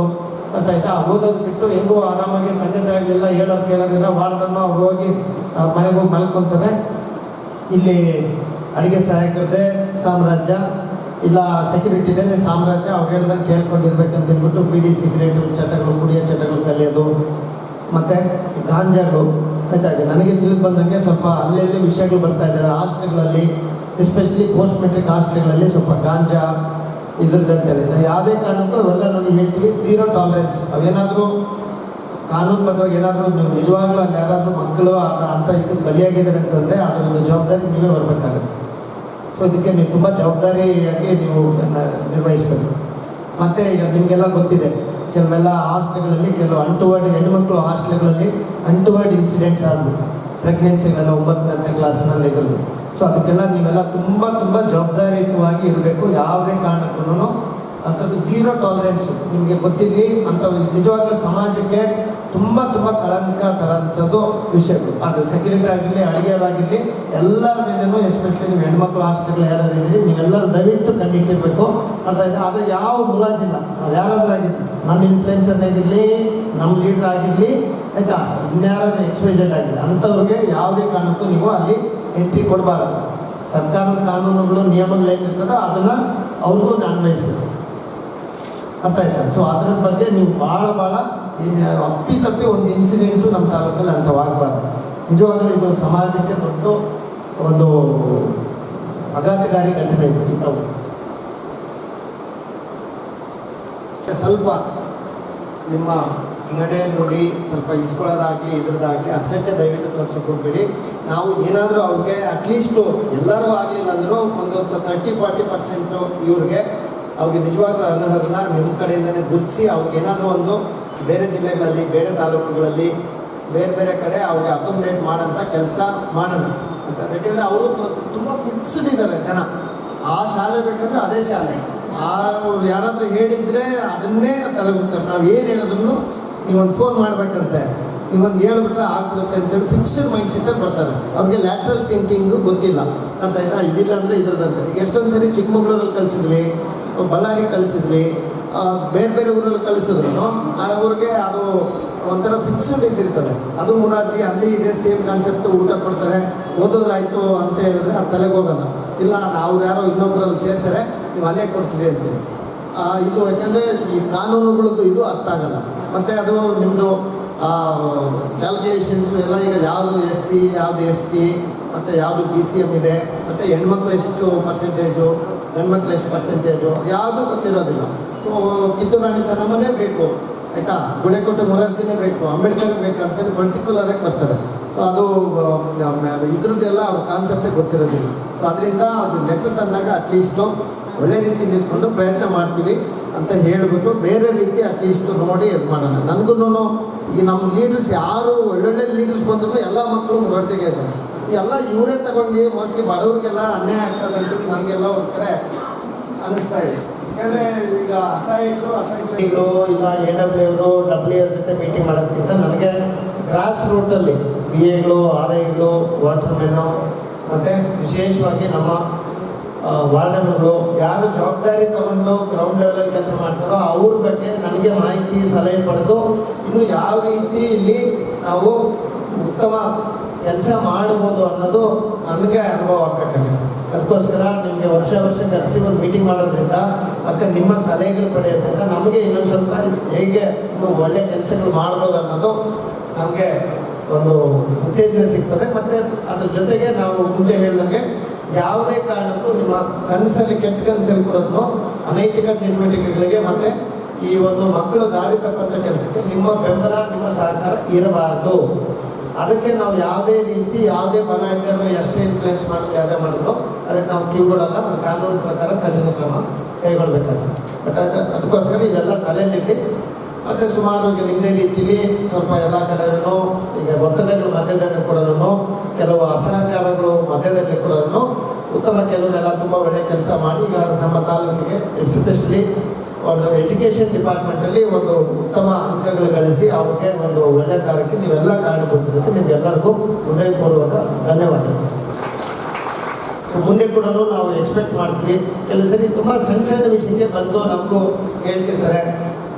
[SPEAKER 2] ಆಯ್ತಾ, ಓದೋದು ಬಿಟ್ಟು ಹೆಂಗೋ ಆರಾಮಾಗಿ ತಂದೆ ತಾಯಿಗಳೆಲ್ಲ ಹೇಳೋರು ಕೇಳೋದಿಲ್ಲ. ವಾರದನ್ನು ಅವ್ರು ಹೋಗಿ ಮನೆಗೆ ಹೋಗಿ ಮಲ್ಕೊತಾರೆ. ಇಲ್ಲಿ ಅಡುಗೆ ಸಹಾಯಕರದೇ ಸಾಮ್ರಾಜ್ಯ, ಇಲ್ಲ ಸೆಕ್ಯೂರಿಟಿ ಇದೆ ಸಾಮ್ರಾಜ್ಯ. ಅವ್ರು ಹೇಳ್ದಂಗೆ ಕೇಳ್ಕೊಂಡಿರ್ಬೇಕಂತ ಹೇಳ್ಬಿಟ್ಟು ಬಿಡಿ ಸಿಗರೇಟು ಚಟಗಳು, ಕುಡಿಯೋ ಚಟಗಳು ಕಲಿಯೋದು, ಮತ್ತು ಗಾಂಜಾಗಳು ಆಯ್ತಾ. ನನಗೆ ತಿಳಿದು ಬಂದಂಗೆ ಸ್ವಲ್ಪ ಅಲ್ಲೆಲ್ಲಿ ವಿಷಯಗಳು ಬರ್ತಾ ಇದ್ದಾರೆ ಹಾಸ್ಟೆಲ್ಗಳಲ್ಲಿ, ಎಸ್ಪೆಷಲಿ ಪೋಸ್ಟ್ ಮೆಟ್ರಿಕ್ ಹಾಸ್ಟೆಲ್ಗಳಲ್ಲಿ ಸ್ವಲ್ಪ ಗಾಂಜಾ ಇದ್ರದ್ದು ಅಂತೇಳಿ. ನಾವು ಯಾವುದೇ ಕಾರಣಕ್ಕೂ ಅವೆಲ್ಲ ನೋಡಿ ಹೇಳ್ತೀವಿ, 0 ಟಾಲರೆನ್ಸ್. ಅವೇನಾದರೂ ಕಾನೂನುಬದ್ಧವಾಗಿ ಏನಾದರೂ ನೀವು ನಿಜವಾಗ್ಲೂ ಅಲ್ಲಿ ಯಾರಾದರೂ ಮಕ್ಕಳು ಅಂತ ಇದಕ್ಕೆ ಬಲಿಯಾಗಿದ್ದಾರೆ ಅಂತಂದರೆ ಅದರ ಒಂದು ಜವಾಬ್ದಾರಿ ನೀವೇ ಬರಬೇಕಾಗುತ್ತೆ. ಸೊ ಇದಕ್ಕೆ ನೀವು ತುಂಬ ಜವಾಬ್ದಾರಿಯಾಗಿ ನೀವು ನಿರ್ವಹಿಸಬೇಕು. ಮತ್ತು ಈಗ ನಿಮಗೆಲ್ಲ ಗೊತ್ತಿದೆ, ಕೆಲವೆಲ್ಲ ಹಾಸ್ಟೆಲ್ಗಳಲ್ಲಿ ಕೆಲವು ಅಂಟುವರ್ಡ್ ಹೆಣ್ಣುಮಕ್ಕಳು ಹಾಸ್ಟೆಲ್ಗಳಲ್ಲಿ ಅಂಟುವರ್ಡ್ ಇನ್ಸಿಡೆಂಟ್ಸ್ ಆದವು. ಪ್ರೆಗ್ನೆನ್ಸಿಗೆಲ್ಲ 9ನೇ ಕ್ಲಾಸ್ನಲ್ಲಿ ಇದ್ರು. ಸೊ ಅದಕ್ಕೆಲ್ಲ ನೀವೆಲ್ಲ ತುಂಬ ಜವಾಬ್ದಾರಿಯುತವಾಗಿ ಇರಬೇಕು. ಯಾವುದೇ ಕಾರಣಕ್ಕೂ ಅಂಥದ್ದು 0 ಟಾಲರೆನ್ಸ್ ನಿಮಗೆ ಗೊತ್ತಿರಲಿ. ಅಂಥ ನಿಜವಾಗ್ಲೂ ಸಮಾಜಕ್ಕೆ ತುಂಬ ಕಳಂಕ ತರೋಂಥದ್ದು ವಿಷಯಗಳು. ಅದು ಸೆಕ್ಯೂರಿಟಿ ಆಗಿರಲಿ, ಅಡುಗೆಯವರಾಗಿರಲಿ, ಎಲ್ಲರ ಮೇಲೇನೂ ಎಸ್ಪೆಷಲಿ ನೀವು ಹೆಣ್ಮಕ್ಳು ಹಾಸ್ಟೆಲ್ಗಳು ಯಾರು ಇದ್ದೀರಿ ನೀವೆಲ್ಲರೂ ದಯವಿಟ್ಟು ಕಂಡಿಟ್ಟಿರಬೇಕು. ಆದರೆ ಯಾವ ಮುಲಾಜಿಲ್ಲ. ನಾವು ಯಾರಾದ್ರೂ ಆಗಿರಲಿ, ನನ್ನ ಇನ್ಫ್ಲುಯೆನ್ಸರ್ ಆಗಿರಲಿ, ನಮ್ಮ ಲೀಡರ್ ಆಗಿರಲಿ ಆಯಿತಾ, ಇನ್ಯಾರು ಎಕ್ಸ್ಪೈಜೆಡ್ ಆಗಿರಲಿ, ಅಂಥವ್ರಿಗೆ ಯಾವುದೇ ಕಾರಣಕ್ಕೂ ನೀವು ಅಲ್ಲಿ ಎಂಟ್ರಿ ಕೊಡಬಾರದು. ಸರ್ಕಾರದ ಕಾನೂನುಗಳು ನಿಯಮಗಳು ಏನಿರ್ತದೋ ಅದನ್ನು ಅವ್ರಿಗೂ ಅನ್ವಯಿಸಬೇಕು. ಅರ್ಥ ಆಯ್ತಾ? ಸೊ ಅದ್ರ ಬಗ್ಗೆ ನೀವು ಭಾಳ ಅಪ್ಪಿತಪ್ಪಿ ಒಂದು ಇನ್ಸಿಡೆಂಟು ನಮ್ಮ ತಾಲೂಕಲ್ಲಿ ಅಂಥವಾಗಬಾರ್ದು. ನಿಜವಾಗ್ಲೂ ಇದು ಸಮಾಜಕ್ಕೆ ದೊಡ್ಡ ಒಂದು ಆಘಾತಕಾರಿ ಘಟನೆ ಇಂಥವು. ಸ್ವಲ್ಪ ನಿಮ್ಮ ನಡೆ ನುಡಿ ಸ್ವಲ್ಪ ಇಸ್ಕೊಳ್ಳೋದಾಗಲಿ ಇದ್ರದ್ದಾಗಲಿ ಅಸಡ್ಡೆ ದಯವಿಟ್ಟು ತೋರ್ಸೋಕೆ ಹೋಗ್ಬೇಡಿ. ನಾವು ಏನಾದರೂ ಅವ್ರಿಗೆ ಅಟ್ಲೀಸ್ಟು ಎಲ್ಲರೂ ಆಗಲಿಲ್ಲ ಅಂದರೂ ಒಂದು 30-40% ಇವ್ರಿಗೆ ಅವ್ರಿಗೆ ನಿಜವಾದ ಅರ್ಹರನ್ನ ನಿಮ್ಮ ಕಡೆಯಿಂದನೇ ಗುರುತಿಸಿ ಅವ್ರಿಗೆ ಏನಾದರೂ ಒಂದು ಬೇರೆ ಜಿಲ್ಲೆಗಳಲ್ಲಿ, ಬೇರೆ ತಾಲೂಕುಗಳಲ್ಲಿ, ಬೇರೆ ಕಡೆ ಅವ್ರಿಗೆ ಅಕೊಮಡೇಟ್ ಮಾಡೋಂಥ ಕೆಲಸ ಮಾಡೋಣ ಅಂತ. ಯಾಕೆಂದರೆ ಅವರು ತುಂಬ ಫಿಕ್ಸ್ಡ್ ಇದ್ದಾರೆ ಜನ. ಆ ಶಾಲೆ ಬೇಕಂದ್ರೆ ಅದೇ ಶಾಲೆ. ಅವ್ರು ಯಾರಾದರೂ ಹೇಳಿದರೆ ಅದನ್ನೇ ತಲೆಗೊತ್ತಾರೆ. ನಾವು ಏನು ಹೇಳಿದ್ರು ನೀವೊಂದು ಫೋನ್ ಮಾಡಬೇಕಂತೆ, ನೀವೊಂದು ಹೇಳ್ಬಿಟ್ರೆ ಆಗ್ಬಿಡುತ್ತೆ ಅಂತೇಳಿ ಫಿಕ್ಸ್ಡ್ ಮೈಂಡ್ ಸೆಟ್ಟಲ್ಲಿ ಬರ್ತಾರೆ. ಅವ್ರಿಗೆ ಲ್ಯಾಟ್ರಲ್ ಥಿಂಕಿಂಗು ಗೊತ್ತಿಲ್ಲ ಅಂತ ಆಯ್ತಾ. ಇದಿಲ್ಲ ಅಂದರೆ ಇದ್ರದಂತೆ. ಈಗ ಎಷ್ಟೊಂದು ಸರಿ ಚಿಕ್ಕಮಗಳೂರಲ್ಲಿ ಕಳಿಸಿದ್ವಿ, ಬಳ್ಳಾರಿ ಕಳಿಸಿದ್ವಿ, ಬೇರೆ ಬೇರೆ ಊರಲ್ಲಿ ಕಳಿಸಿದ್ರು ಅವ್ರಿಗೆ ಅದು ಒಂಥರ ಫಿಕ್ಸ್ಡ್ ಇದ್ದಿರ್ತದೆ. ಅದು ಮುರಾರ್ಜಿ ಅಲ್ಲಿ ಇದೆ, ಸೇಮ್ ಕಾನ್ಸೆಪ್ಟ್, ಊಟ ಕೊಡ್ತಾರೆ, ಓದೋದ್ರಾಯ್ತು ಅಂತ ಹೇಳಿದ್ರೆ ಅದು ತಲೆಗೆ ಹೋಗಲ್ಲ. ಇಲ್ಲ ನಾವು ಯಾರೋ ಇನ್ನೊಬ್ಬರಲ್ಲಿ ಸೇರಿಸ್ತಾರೆ, ನೀವು ಅಲ್ಲೇ ಕೊಡಿಸಿರಿ ಅಂತೀವಿ. ಇದು ಯಾಕೆಂದರೆ ಈ ಕಾನೂನುಗಳದ್ದು ಇದು ಅರ್ಥ ಆಗಲ್ಲ. ಮತ್ತು ಅದು ನಿಮ್ಮದು ಕ್ಯಾಲ್ಕುಲೇಷನ್ಸು ಎಲ್ಲ ಈಗ ಯಾವುದು SC, ಯಾವುದು ST, ಮತ್ತು ಯಾವುದು BCM ಇದೆ, ಮತ್ತು ಹೆಣ್ಮಕ್ಳು ಎಷ್ಟು ಪರ್ಸೆಂಟೇಜು, ಗಂಡ್ಮಕ್ಳು ಎಷ್ಟು ಪರ್ಸೆಂಟೇಜು, ಯಾವುದೂ ಗೊತ್ತಿರೋದಿಲ್ಲ. ಸೊ ಕಿತ್ತೂರು ರಾಣಿ ಚೆನ್ನಮ್ಮನೇ ಬೇಕು ಆಯಿತಾ, ಗುಡೇಕೋಟೆ ಮೊರಾರ್ಜಿನೇ ಬೇಕು, ಅಂಬೇಡ್ಕರ್ ಬೇಕು ಅಂತೇಳಿ ಪರ್ಟಿಕ್ಯುಲರಾಗಿ ಬರ್ತಾರೆ. ಸೊ ಅದು ಇದ್ರದ್ದೆಲ್ಲ ಅವ್ರ ಕಾನ್ಸೆಪ್ಟೇ ಗೊತ್ತಿರೋದಿಲ್ಲ. ಸೊ ಅದರಿಂದ ಅದು ಲೆಟ್ರ್ ತಂದಾಗ ಅಟ್ಲೀಸ್ಟು ಒಳ್ಳೆ ರೀತಿ ನಿಲ್ಸ್ಕೊಂಡು ಪ್ರಯತ್ನ ಮಾಡ್ತೀವಿ ಅಂತ ಹೇಳಿಬಿಟ್ಟು ಬೇರೆ ರೀತಿ ಅಟ್ಲೀಸ್ಟು ನೋಡಿ ಇದು ಮಾಡೋಣ. ನನಗೂ ಈಗ ನಮ್ಮ ಲೀಡರ್ಸ್ ಯಾರು ಒಳ್ಳೊಳ್ಳೆ ಲೀಡರ್ಸ್ ಬಂದರೂ ಎಲ್ಲ ಮಕ್ಕಳು ಮೊರಾರ್ಜಿಗೆ ಇದ್ದಾರೆ. ಎಲ್ಲ ಇವರೇ ತಗೊಂಡು ಮೋಸ್ಟ್ಲಿ ಬಡವ್ರಿಗೆಲ್ಲ ಅನ್ಯಾಯ ಆಗ್ತದೆ ಅಂತ ನನಗೆಲ್ಲ ಒಂದು ಕಡೆ ಅನ್ನಿಸ್ತಾ ಇದೆ. ಯಾಕಂದರೆ ಈಗ ಅಸಹಾಯಕರು ಇಲ್ಲ AW WA ಜೊತೆ ಮೀಟಿಂಗ್ ಮಾಡೋದಕ್ಕಿಂತ ನನಗೆ ಗ್ರಾಸ್ ರೂಟಲ್ಲಿ BAಗಳು RIಗಳು ವಾಟರ್ಮೆನ್ನು ಮತ್ತು ವಿಶೇಷವಾಗಿ ನಮ್ಮ ವಾರ್ಡನ್ಗಳು ಯಾರು ಜವಾಬ್ದಾರಿ ತಗೊಂಡು ಗ್ರೌಂಡ್ ಲೆವೆಲಲ್ಲಿ ಕೆಲಸ ಮಾಡ್ತಾರೋ ಅವ್ರ ಬಗ್ಗೆ ನನಗೆ ಮಾಹಿತಿ ಸಲಹೆ ಪಡೆದು ಇನ್ನು ಯಾವ ರೀತಿ ಇಲ್ಲಿ ನಾವು ಉತ್ತಮ ಕೆಲಸ ಮಾಡ್ಬೋದು ಅನ್ನೋದು ನನಗೆ ಅನುಭವ ಆಗ್ಬೇಕಾಗಿದೆ. ಅದಕ್ಕೋಸ್ಕರ ನಿಮಗೆ ವರ್ಷ ಕರೆಸಿ ಒಂದು ಮೀಟಿಂಗ್ ಮಾಡೋದ್ರಿಂದ ಮತ್ತು ನಿಮ್ಮ ಸಲಹೆಗಳು ಪಡೆಯೋದ್ರಿಂದ ನಮಗೆ ಇನ್ನೊಂದು ಸ್ವಲ್ಪ ಹೇಗೆ ಒಳ್ಳೆಯ ಕೆಲಸಗಳು ಮಾಡ್ಬೋದು ಅನ್ನೋದು ನಮಗೆ ಒಂದು ಉತ್ತೇಜನ ಸಿಗ್ತದೆ. ಮತ್ತು ಅದ್ರ ಜೊತೆಗೆ ನಾವು ಮುಂಚೆ ಹೇಳಿದಂಗೆ ಯಾವುದೇ ಕಾರಣಕ್ಕೂ ನಿಮ್ಮ ಕನಸಲ್ಲಿ ಕೆಟ್ಟ ಕನಸಲ್ಲಿ ಕೊಡೋದು ಅನೈತಿಕ ಚಟುವಟಿಕೆಗಳಿಗೆ ಮತ್ತು ಈ ಒಂದು ಮಕ್ಕಳು ದಾರಿ ತಪ್ಪಂಥ ಕೆಲಸಕ್ಕೆ ನಿಮ್ಮ ಬೆಂಬಲ, ನಿಮ್ಮ ಸಹಕಾರ ಇರಬಾರ್ದು. ಅದಕ್ಕೆ ನಾವು ಯಾವುದೇ ರೀತಿ ಯಾವುದೇ ಬಲ ಇಟ್ಟರು ಎಷ್ಟೇ ಇನ್ಫ್ಲೂಯೆನ್ಸ್ ಮಾಡೋದು ಯಾವುದೇ ಮಾಡಿದ್ರು ಅದಕ್ಕೆ ನಾವು ಕಿವಿಗೊಡಲ್ಲ. ಅದು ಕಾನೂನು ಪ್ರಕಾರ ಕಠಿಣ ಕ್ರಮ ಕೈಗೊಳ್ಬೇಕಾಗ್ತದೆ. ಬಟ್ ಅದಕ್ಕೋಸ್ಕರ ಇವೆಲ್ಲ ತಲೆಯಲ್ಲಿ ಮತ್ತು ಸುಮಾರು ನಿಮ್ಮದೇ ರೀತಿಲಿ ಸ್ವಲ್ಪ ಎಲ್ಲ ಕಡೆಯೂ ಈಗ ಒತ್ತಡಗಳು ಮಧ್ಯದಲ್ಲಿ ಕೂಡ ಕೆಲವು ಅಸಹಕಾರಗಳು ಮಧ್ಯದಲ್ಲಿ ಕೂಡ ಉತ್ತಮ ಕೆಲವರೆಲ್ಲ ತುಂಬ ಒಳ್ಳೆಯ ಕೆಲಸ ಮಾಡಿ ಈಗ ನಮ್ಮ ತಾಲೂಕಿಗೆ ಎಸ್ಪೆಷಲಿ ಒಂದು ಎಜುಕೇಷನ್ ಡಿಪಾರ್ಟ್ಮೆಂಟಲ್ಲಿ ಒಂದು ಉತ್ತಮ ಅಂಕಗಳು ಗಳಿಸಿ ಅವ್ರಿಗೆ ಒಂದು ಒಳ್ಳೆಯ ಕಾರ್ಯಕ್ಕೆ ನೀವೆಲ್ಲ ಕಾರಣಗೊತ್ತಿರುತ್ತೆ. ನಿಮಗೆಲ್ಲರಿಗೂ ಹೃದಯಪೂರ್ವಕ ಧನ್ಯವಾದಗಳು. ಮುಂದೆ ಕೂಡ ನಾವು ಎಕ್ಸ್ಪೆಕ್ಟ್ ಮಾಡ್ತೀವಿ. ಕೆಲವು ಸರಿ ತುಂಬ ಸಣ್ಣ ವಿಷಯಕ್ಕೆ ಬಂದು ನಮಗೂ ಹೇಳ್ತಿರ್ತಾರೆ,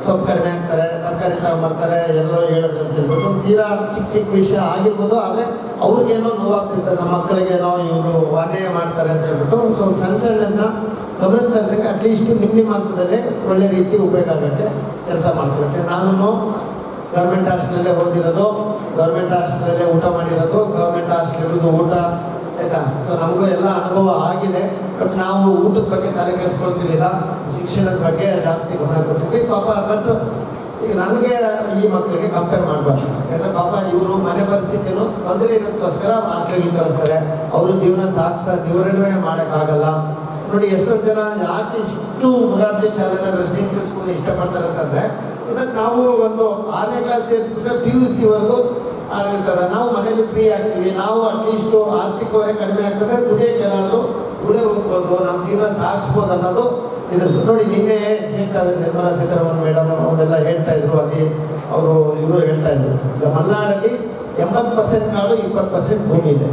[SPEAKER 2] ಸೊಪ್ಪು ಕಡಿಮೆ ಆಗ್ತಾರೆ, ತರಕಾರಿ ತಗೊಂಬರ್ತಾರೆ, ಎಲ್ಲೋ ಹೇಳಿದ್ರು ಅಂತ ಹೇಳ್ಬಿಟ್ಟು ತೀರಾ ಚಿಕ್ಕ ವಿಷಯ ಆಗಿರ್ಬೋದು. ಆದರೆ ಅವ್ರಿಗೇನೋ ನೋವಾಗ್ತಿರ್ತಾರೆ, ನಮ್ಮ ಮಕ್ಕಳಿಗೇನೋ ಇವರು ಅನ್ಯಾಯ ಮಾಡ್ತಾರೆ ಅಂತ ಹೇಳ್ಬಿಟ್ಟು ಸ್ವಲ್ಪ ಸಣ್ಣದನ್ನ ಗಮನ ತಂದಾಗ ಅಟ್ಲೀಸ್ಟ್ ನಿಮ್ಮ ಹಂತದಲ್ಲೇ ಒಳ್ಳೆ ರೀತಿ ಉಪಯೋಗ ಆಗೋಕ್ಕೆ ಕೆಲಸ ಮಾಡ್ಕೊಳುತ್ತೆ. ನಾನು ಗೌರ್ಮೆಂಟ್ ಹಾಸ್ಟೆಲಲ್ಲೇ ಓದಿರೋದು, ಗೌರ್ಮೆಂಟ್ ಹಾಸ್ಟೆಲಲ್ಲೇ ಊಟ ಮಾಡಿರೋದು, ಗೌರ್ಮೆಂಟ್ ಹಾಸ್ಟೆಲ್ ಊಟ ಆಯಿತಾ. ಸೊ ನಮಗೂ ಎಲ್ಲ ಅನುಭವ ಆಗಿದೆ. ಬಟ್ ನಾವು ಊಟದ ಬಗ್ಗೆ ತಲೆ ಕೆಡಿಸ್ಕೊಳ್ತಿದ್ದಿಲ್ಲ, ಶಿಕ್ಷಣದ ಬಗ್ಗೆ ಜಾಸ್ತಿ ಗಮನ ಕೊಡ್ತೀವಿ. ಪಾಪ ಬಟ್ ಈಗ ನನಗೆ ಈ ಮಕ್ಕಳಿಗೆ ಕಂಪೇರ್ ಮಾಡಬಾರ್ದು. ಯಾಕಂದರೆ ಪಾಪ ಇವರು ಮನೆ ಪರಿಸ್ಥಿತಿನೂ ತೊಂದರೆ ಇರೋದಕ್ಕೋಸ್ಕರ ಹಾಸ್ಟೆಲ್ಗೆ ಕಳಿಸ್ತಾರೆ. ಅವರು ಜೀವನ ನಿರ್ವಹಣೆ ಮಾಡೋಕ್ಕಾಗಲ್ಲ. ನೋಡಿ ಎಷ್ಟೊಂದು ಜನ ಯಾಕೆ ಇಷ್ಟು ಮೊರಾರ್ಜಿ ಶಾಲೆನ ರೆಸಿಡೆನ್ಷಿಯಲ್ ಸ್ಕೂಲ್ ಇಷ್ಟಪಡ್ತಾರೆ ಅಂತಂದರೆ ಅದಕ್ಕೆ ನಾವು ಒಂದು 6ನೇ ಕ್ಲಾಸ್ ಸೇರಿಸ್ಬಿಟ್ರೆ PUCವರೆಗೂ ಆಗಿರ್ತದೆ. ನಾವು ಮನೇಲಿ ಫ್ರೀ ಆಗ್ತೀವಿ, ನಾವು ಅಟ್ಲೀಸ್ಟು ಆರ್ಥಿಕವಾಗಿ ಕಡಿಮೆ ಆಗ್ತದೆ, ದುಡಿಯೋಕೆ ಏನಾದರೂ ದುಡಿಯೋ ಹೋಗ್ಬೋದು, ನಮ್ಮ ಜೀವನ ಸಾಗಿಸ್ಬೋದು ಅನ್ನೋದು ಇದ್ರದ್ದು. ನೋಡಿ ನಿನ್ನೆ ಹೇಳ್ತಾ ಇದ್ದಾರೆ ನಿರ್ಮಲಾ ಸೀತಾರಾಮನ್ ಮೇಡಮ್ ಅವರೆಲ್ಲ ಹೇಳ್ತಾ ಇದ್ರು, ಅದೇ ಅವರು ಇವರು ಹೇಳ್ತಾ ಇದ್ರು. ಈಗ ಮಲೆನಾಡಲ್ಲಿ 80% ಕಾಡು 20% ಭೂಮಿ ಇದೆ.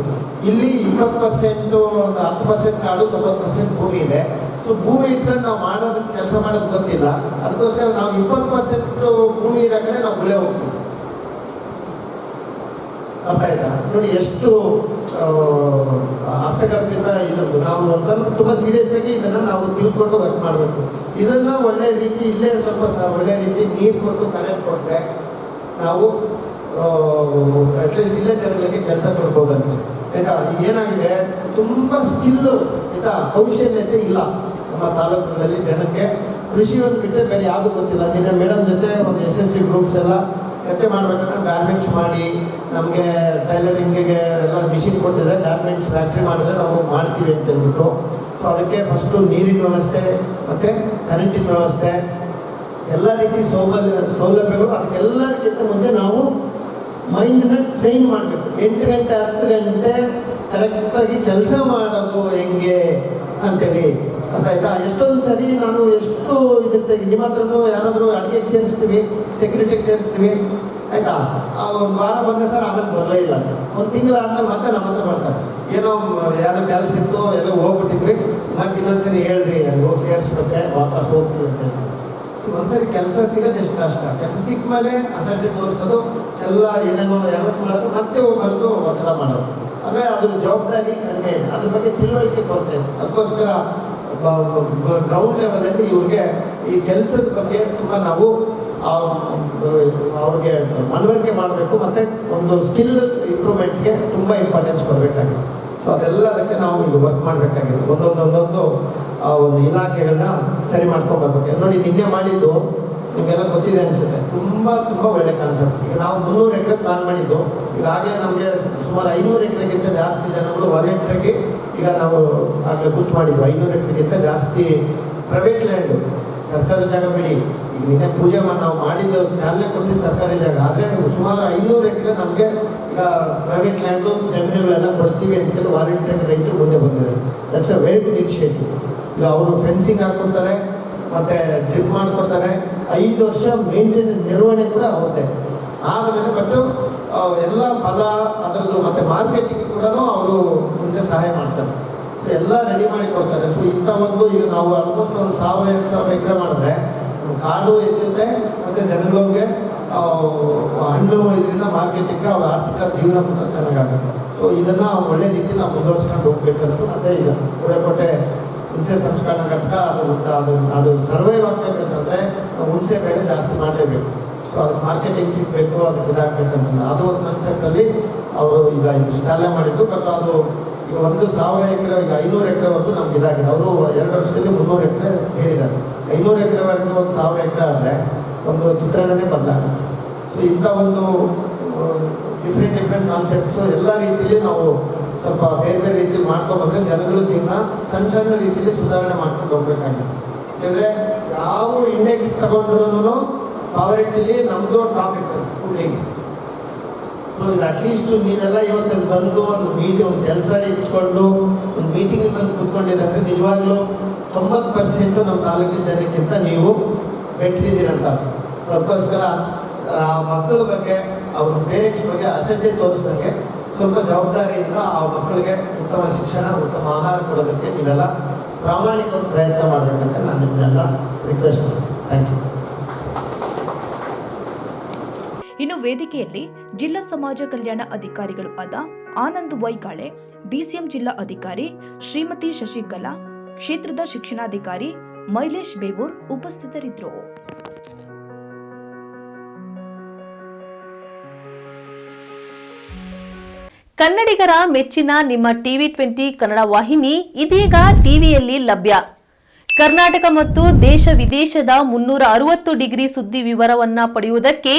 [SPEAKER 2] ಇಲ್ಲಿ 20% 10% ಕಾಡು 90% ಭೂಮಿ ಇದೆ. ಸೊ ಭೂಮಿ ಇಟ್ಕೊಂಡು ನಾವು ಮಾಡೋದಕ್ಕೆ ಕೆಲಸ ಮಾಡೋದು ಗೊತ್ತಿಲ್ಲ. ಅದಕ್ಕೋಸ್ಕರ ನಾವು 20% ಭೂಮಿ ಇರೋ ಕಡೆ ನಾವು ಗುಳೆ ಹೋಗ್ತೀವಿ. ಅರ್ಥ ಆಯ್ತಾ? ನೋಡಿ ಎಷ್ಟು ಅರ್ಥಗರ್ಭಿತ ಇದನ್ನು ನಾವು ಒಂದನ್ನು ತುಂಬ ಸೀರಿಯಸ್ ಆಗಿ ಇದನ್ನು ನಾವು ತಿಳ್ಕೊಂಡು ವರ್ಕ್ ಮಾಡಬೇಕು. ಇದನ್ನು ಒಳ್ಳೆ ರೀತಿ ಇಲ್ಲೇ ಸ್ವಲ್ಪ ಒಳ್ಳೆ ರೀತಿ ನೀರು ಕೊಟ್ಟು ಕರೆಂಟ್ ಕೊಟ್ಟರೆ ನಾವು ಅಟ್ಲೀಸ್ಟ್ ಇಲ್ಲೇ ಜನಗಳಿಗೆ ಕೆಲಸ ಕೊಡ್ಬೋದಂತೆ ಆಯಿತಾ. ಈಗ ಏನಾಗಿದೆ, ತುಂಬ ಸ್ಕಿಲ್ಲು ಆಯಿತಾ, ಕೌಶಲ್ಯತೆ ಇಲ್ಲ ನಮ್ಮ ತಾಲೂಕುಗಳಲ್ಲಿ ಜನಕ್ಕೆ. ಕೃಷಿ ಒಂದು ಬಿಟ್ಟರೆ ಬೇರೆ ಯಾವುದು ಗೊತ್ತಿಲ್ಲ. ನಿನ್ನೆ ಮೇಡಮ್ ಜೊತೆ ಒಂದು SSC ಗ್ರೂಪ್ಸ್ ಎಲ್ಲ ಚರ್ಚೆ ಮಾಡ್ಬೇಕಂದ್ರೆ ಗಾರ್ಮೆಂಟ್ಸ್ ಮಾಡಿ ನಮಗೆ ಟೈಲರಿಂಗಿಗೆ ಎಲ್ಲ ಮಿಷಿನ್ ಕೊಟ್ಟಿದ್ರೆ ಗಾರ್ಮೆಂಟ್ಸ್ ಫ್ಯಾಕ್ಟ್ರಿ ಮಾಡಿದ್ರೆ ನಾವು ಮಾಡ್ತೀವಿ ಅಂತ ಹೇಳ್ಬಿಟ್ಟು. ಸೊ ಅದಕ್ಕೆ ಫಸ್ಟು ನೀರಿನ ವ್ಯವಸ್ಥೆ ಮತ್ತು ಕರೆಂಟಿನ ವ್ಯವಸ್ಥೆ ಎಲ್ಲ ರೀತಿ ಸೌಲಭ್ಯಗಳು ಅದಕ್ಕೆಲ್ಲಕ್ಕಿಂತ ಮುಂಚೆ ನಾವು ಮೈಂಡನ್ನ ಟ್ರೈನ್ ಮಾಡಬೇಕು. 8 ಗಂಟೆ 10 ಗಂಟೆ ಕರೆಕ್ಟಾಗಿ ಕೆಲಸ ಮಾಡೋದು ಹೆಂಗೆ ಅಂತೇಳಿ ಅಂತ ಆಯ್ತಾ. ಎಷ್ಟೊಂದು ಸರಿ ನಾನು ಎಷ್ಟು ಇದಕ್ಕೆ ನಿಮ್ಮ ಹತ್ರನೂ ಯಾರಾದರೂ ಅಡುಗೆಗೆ ಸೇರಿಸ್ತೀವಿ, ಸೆಕ್ಯೂರಿಟಿಗೆ ಸೇರಿಸ್ತೀವಿ ಆಯ್ತಾ. ಆ ಒಂದು ವಾರ ಬಂದ ಸರ್ ಆಮೇಲೆ ಬರಲೇ ಇಲ್ಲ, ಒಂದು ತಿಂಗಳಾದ್ಮೇಲೆ ಮತ್ತೆ ನಮ್ಮ ಹತ್ರ ಬರ್ತಾರೆ. ಏನೋ ಯಾರೋ ಕೆಲಸ ಇತ್ತು ಎಲ್ಲೋ ಹೋಗ್ಬಿಟ್ಟಿದ್ವಿ, ಮತ್ತೆ ಇನ್ನೊಂದ್ಸರಿ ಹೇಳ್ರಿ ಅಲ್ಲಿ ಹೋಗಿ ಸೇರಿಸ್ಬಿಟ್ಟೆ ವಾಪಸ್ ಹೋಗ್ತೀವಿ ಅಂತ ಹೇಳಿ. ಒಂದ್ಸರಿ ಕೆಲಸ ಸಿಗೋದು ಎಷ್ಟು ಕಷ್ಟ. ಕೆಲಸ ಸಿಕ್ಕ ಮೇಲೆ ಅಸಡ್ಡೆ ತೋರಿಸೋದು ಎಲ್ಲ ಏನೇನೋ ಎಡವಟ್ಟು ಮಾಡೋದು, ಮತ್ತೆ ಬಂದು ಒತ್ತಡ ಮಾಡೋದು. ಅಂದರೆ ಅದ್ರ ಜವಾಬ್ದಾರಿ ಕಡಿಮೆ ಇದೆ, ಅದ್ರ ಬಗ್ಗೆ ತಿಳುವಳಿಕೆ ಕೊಡ್ತಾ ಇದೆ. ಅದಕ್ಕೋಸ್ಕರ ಗ್ರೌಂಡ್ ಲೆವೆಲಲ್ಲಿ ಇವ್ರಿಗೆ ಈ ಕೆಲಸದ ಬಗ್ಗೆ ತುಂಬ ನಾವು ಅವ್ರಿಗೆ ಮನವರಿಕೆ ಮಾಡಬೇಕು, ಮತ್ತು ಒಂದು ಸ್ಕಿಲ್ ಇಂಪ್ರೂವ್ಮೆಂಟ್ಗೆ ತುಂಬ ಇಂಪಾರ್ಟೆನ್ಸ್ ಕೊಡಬೇಕಾಗಿದೆ. ಸೊ ಅದೆಲ್ಲದಕ್ಕೆ ನಾವು ಈಗ ವರ್ಕ್ ಮಾಡಬೇಕಾಗಿದೆ. ಒಂದೊಂದು ಒಂದು ಇಲಾಖೆಗಳನ್ನ ಸರಿ ಮಾಡ್ಕೊಂಡು ಬರ್ಬೇಕು. ನೋಡಿ ನಿನ್ನೆ ಮಾಡಿದ್ದು ನಿಮಗೆಲ್ಲ ಗೊತ್ತಿದೆ ಅನಿಸುತ್ತೆ, ತುಂಬ ಒಳ್ಳೆ ಕಾನ್ಸೆಪ್ಟ್. ಈಗ ನಾವು 300 ಎಕರೆ ಪ್ಲಾನ್ ಮಾಡಿದ್ದು, ಈಗಾಗಲೇ ನಮಗೆ ಸುಮಾರು 500 ಎಕರೆಗಿಂತ ಜಾಸ್ತಿ ಜನಗಳು ಹೊರಗೆ ಈಗ ನಾವು ಆಗಲೇ ಗುರ್ತು ಮಾಡಿದ್ವಿ. 500 ಎಕರೆಗಿಂತ ಜಾಸ್ತಿ ಪ್ರೈವೇಟ್ ಲ್ಯಾಂಡು, ಸರ್ಕಾರಿ ಜಾಗ ಬಿಡಿ. ಈಗ ನಿನ್ನೆ ಪೂಜೆ ನಾವು ಮಾಡಿದ್ದು ಚಾಲನೆ ಕೊಟ್ಟಿದ್ದು ಸರ್ಕಾರಿ ಜಾಗ, ಆದರೆ ಸುಮಾರು 500 ಎಕರೆ ನಮಗೆ ಈಗ ಪ್ರೈವೇಟ್ ಲ್ಯಾಂಡು ಜಮೀನುಗಳೆಲ್ಲ ಕೊಡ್ತೀವಿ ಅಂತೇಳಿ ವಾಲಂಟಿಯರ್ ರೈತರು ಮುಂದೆ ಬಂದಿದ್ದಾರೆ. That's a very good initiative. ಈಗ ಅವರು ಫೆನ್ಸಿಂಗ್ ಹಾಕ್ಕೊಡ್ತಾರೆ, ಮತ್ತು ಡ್ರಿಪ್ ಮಾಡಿಕೊಡ್ತಾರೆ. 5 ವರ್ಷ ಮೇಂಟೆನೆನ್ಸ್ ನಿರ್ವಹಣೆ ಕೂಡ ಆಗುತ್ತೆ. ಆದಮೇಲೆ ಬಟ್ಟು ಎಲ್ಲ ಫಲ ಅದರದ್ದು ಮತ್ತು ಮಾರ್ಕೆಟಿಂಗ್ ಕೂಡ ಅವರು ಮುಂದೆ ಸಹಾಯ ಮಾಡ್ತಾರೆ. ಸೊ ಎಲ್ಲ ರೆಡಿ ಮಾಡಿ ಕೊಡ್ತಾರೆ. ಸೊ ಇಂಥ ಒಂದು ಈಗ ನಾವು ಆಲ್ಮೋಸ್ಟ್ ಒಂದು 1000-2000 ಎಕರೆ ಮಾಡಿದ್ರೆ ಕಾಡು ಹೆಚ್ಚುತ್ತೆ, ಮತ್ತು ಜನಗಳಿಗೆ ಹಣ್ಣು ಇದರಿಂದ ಮಾರ್ಕೆಟಿಂಗ್ ಅವ್ರ ಆರ್ಥಿಕ ಜೀವನ ಕೂಡ ಚೆನ್ನಾಗಾಗುತ್ತೆ. ಸೊ ಇದನ್ನು ಒಳ್ಳೆ ರೀತಿ ನಾವು ಮುಂದುವರ್ಸ್ಕೊಂಡು ಹೋಗ್ಬೇಕಂತ. ಮತ್ತು ಈಗ ಗುಡಕೋಟೆ ಹುಣಸೆ ಸಂಸ್ಕರಣಾ ಘಟಕ ಅದು ಸರ್ವೈವ್ ಆಗ್ಬೇಕಂತಂದರೆ ಹುಣಸೆ ಬೆಳೆ ಜಾಸ್ತಿ ಮಾಡಲೇಬೇಕು. ಸೊ ಅದಕ್ಕೆ ಮಾರ್ಕೆಟಿಂಗ್ ಸಿಗಬೇಕು, ಅದಕ್ಕೆ ಇದಾಗಬೇಕಂತಂದ್ರೆ ಅದು ಒಂದು ಕಾನ್ಸೆಪ್ಟಲ್ಲಿ ಅವರು ಈಗ ಚಾಲನೆ ಮಾಡಿದ್ದು. ಬಟ್ ಅದು ಈಗ 1000 ಎಕರೆ, ಈಗ 500 ಎಕರೆವರೆಗೂ ನಮ್ಗೆ ಇದಾಗಿದೆ. ಅವರು 2 ವರ್ಷದಲ್ಲಿ 300 ಎಕರೆ ಹೇಳಿದ್ದಾರೆ. 500 ಎಕರೆವರೆಗೂ 1000 ಎಕರೆ ಆದರೆ ಒಂದು ಚಿತ್ರಣನೇ ಬದಲಾಗುತ್ತೆ. ಸೊ ಇಂಥ ಒಂದು ಡಿಫ್ರೆಂಟ್ ಕಾನ್ಸೆಪ್ಟ್ಸು ಎಲ್ಲ ರೀತಿಯಲ್ಲಿ ನಾವು ಸ್ವಲ್ಪ ಬೇರೆ ರೀತಿಯಲ್ಲಿ ಮಾಡ್ಕೊಂಡ್ಬಂದರೆ ಜನಗಳ ಜೀವನ ಸಣ್ಣ ರೀತಿಯಲ್ಲಿ ಸುಧಾರಣೆ ಮಾಡ್ಕೊಂಡು ಹೋಗ್ಬೇಕಾಗಿದೆ. ಯಾಕೆಂದರೆ ಯಾವ ಇಂಡೆಕ್ಸ್ ತಗೊಂಡ್ರೂ ಪಾವರ್ಟಿಲಿ ನಮ್ಮದು ಟಾಪ್ ಇರ್ತದೆ ಕೂಡ್ಲಿಂಗ್. ಸೊ ಇದು ಅಟ್ಲೀಸ್ಟ್ ನೀವೆಲ್ಲ ಇವತ್ತು ಬಂದು ಒಂದು ಕೆಲಸ ಇಟ್ಕೊಂಡು ಒಂದು ಮೀಟಿಂಗಿಗೆ ಬಂದು ಕೂತ್ಕೊಂಡಿರಂದರೆ ನಿಜವಾಗ್ಲೂ 90% ನಮ್ಮ ತಾಲೂಕಿನ ಜನಕ್ಕಿಂತ ನೀವು ಬೆಟ್ರಿದ್ದೀರಂತ. ಅದಕ್ಕೋಸ್ಕರ ಆ ಮಕ್ಕಳ ಬಗ್ಗೆ, ಅವ್ರ ಪೇರೆಂಟ್ಸ್ ಬಗ್ಗೆ ಅಸಡ್ಡೆ ತೋರಿಸ್ದಂಗೆ ಸ್ವಲ್ಪ ಜವಾಬ್ದಾರಿಯಿಂದ ಆ ಮಕ್ಕಳಿಗೆ ಉತ್ತಮ ಶಿಕ್ಷಣ, ಉತ್ತಮ ಆಹಾರ ಕೊಡೋದಕ್ಕೆ ನೀವೆಲ್ಲ ಪ್ರಾಮಾಣಿಕ ಪ್ರಯತ್ನ ಮಾಡಬೇಕಂತ ನಾನು ನಿಮ್ಮನ್ನೆಲ್ಲ ರಿಕ್ವೆಸ್ಟ್ ಮಾಡ್ತೀನಿ. Thank you.
[SPEAKER 1] ಇನ್ನು ವೇದಿಕೆಯಲ್ಲಿ ಜಿಲ್ಲಾ ಸಮಾಜ ಕಲ್ಯಾಣ ಅಧಿಕಾರಿಗಳು ಆದ ಆನಂದ್ ವೈಕಾಳೆ, ಬಿಸಿಎಂ ಜಿಲ್ಲಾ ಅಧಿಕಾರಿ ಶ್ರೀಮತಿ ಶಶಿಕಲಾ, ಕ್ಷೇತ್ರದ ಶಿಕ್ಷಣಾಧಿಕಾರಿ ಮೈಲೇಶ್ ಬೇವೂರ್ ಉಪಸ್ಥಿತರಿದ್ದರು.
[SPEAKER 7] ಕನ್ನಡಿಗರ ಮೆಚ್ಚಿನ ನಿಮ್ಮ TV20 ಕನ್ನಡ ವಾಹಿನಿ ಇದೀಗ ಟಿವಿಯಲ್ಲಿ ಲಭ್ಯ. ಕರ್ನಾಟಕ ಮತ್ತು ದೇಶ ವಿದೇಶದ 360 ಡಿಗ್ರಿ ಸುದ್ದಿ ವಿವರವನ್ನ ಪಡೆಯುವುದಕ್ಕೆ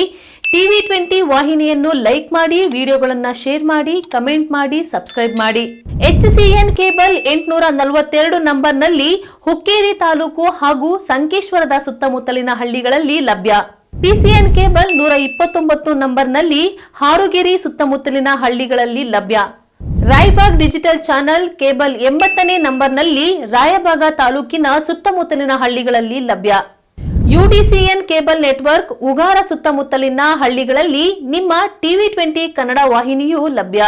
[SPEAKER 7] TV20 ವಾಹಿನಿಯನ್ನು ಲೈಕ್ ಮಾಡಿ, ವಿಡಿಯೋಗಳನ್ನು ಶೇರ್ ಮಾಡಿ, ಕಮೆಂಟ್ ಮಾಡಿ, ಸಬ್ಸ್ಕ್ರೈಬ್ ಮಾಡಿ. HCN ಕೇಬಲ್ 842 ನಂಬರ್ನಲ್ಲಿ ಹುಕ್ಕೇರಿ ತಾಲೂಕು ಹಾಗೂ ಸಂಕೇಶ್ವರದ ಸುತ್ತಮುತ್ತಲಿನ ಹಳ್ಳಿಗಳಲ್ಲಿ ಲಭ್ಯ. PCN ಕೇಬಲ್ 129 ನಂಬರ್ನಲ್ಲಿ ಹಾರುಗೆರೆ ಸುತ್ತಮುತ್ತಲಿನ ಹಳ್ಳಿಗಳಲ್ಲಿ ಲಭ್ಯ. ರಾಯಬಾಗ್ ಡಿಜಿಟಲ್ ಚಾನೆಲ್ ಕೇಬಲ್ 80ನೇ ನಂಬರ್ನಲ್ಲಿ ರಾಯಬಾಗ ತಾಲೂಕಿನ ಸುತ್ತಮುತ್ತಲಿನ ಹಳ್ಳಿಗಳಲ್ಲಿ ಲಭ್ಯ. UDCN ಕೇಬಲ್ ನೆಟ್ವರ್ಕ್ ಉಗಾರ ಸುತ್ತಮುತ್ತಲಿನ ಹಳ್ಳಿಗಳಲ್ಲಿ ನಿಮ್ಮ TV20 ಕನ್ನಡ ವಾಹಿನಿಯೂ ಲಭ್ಯ.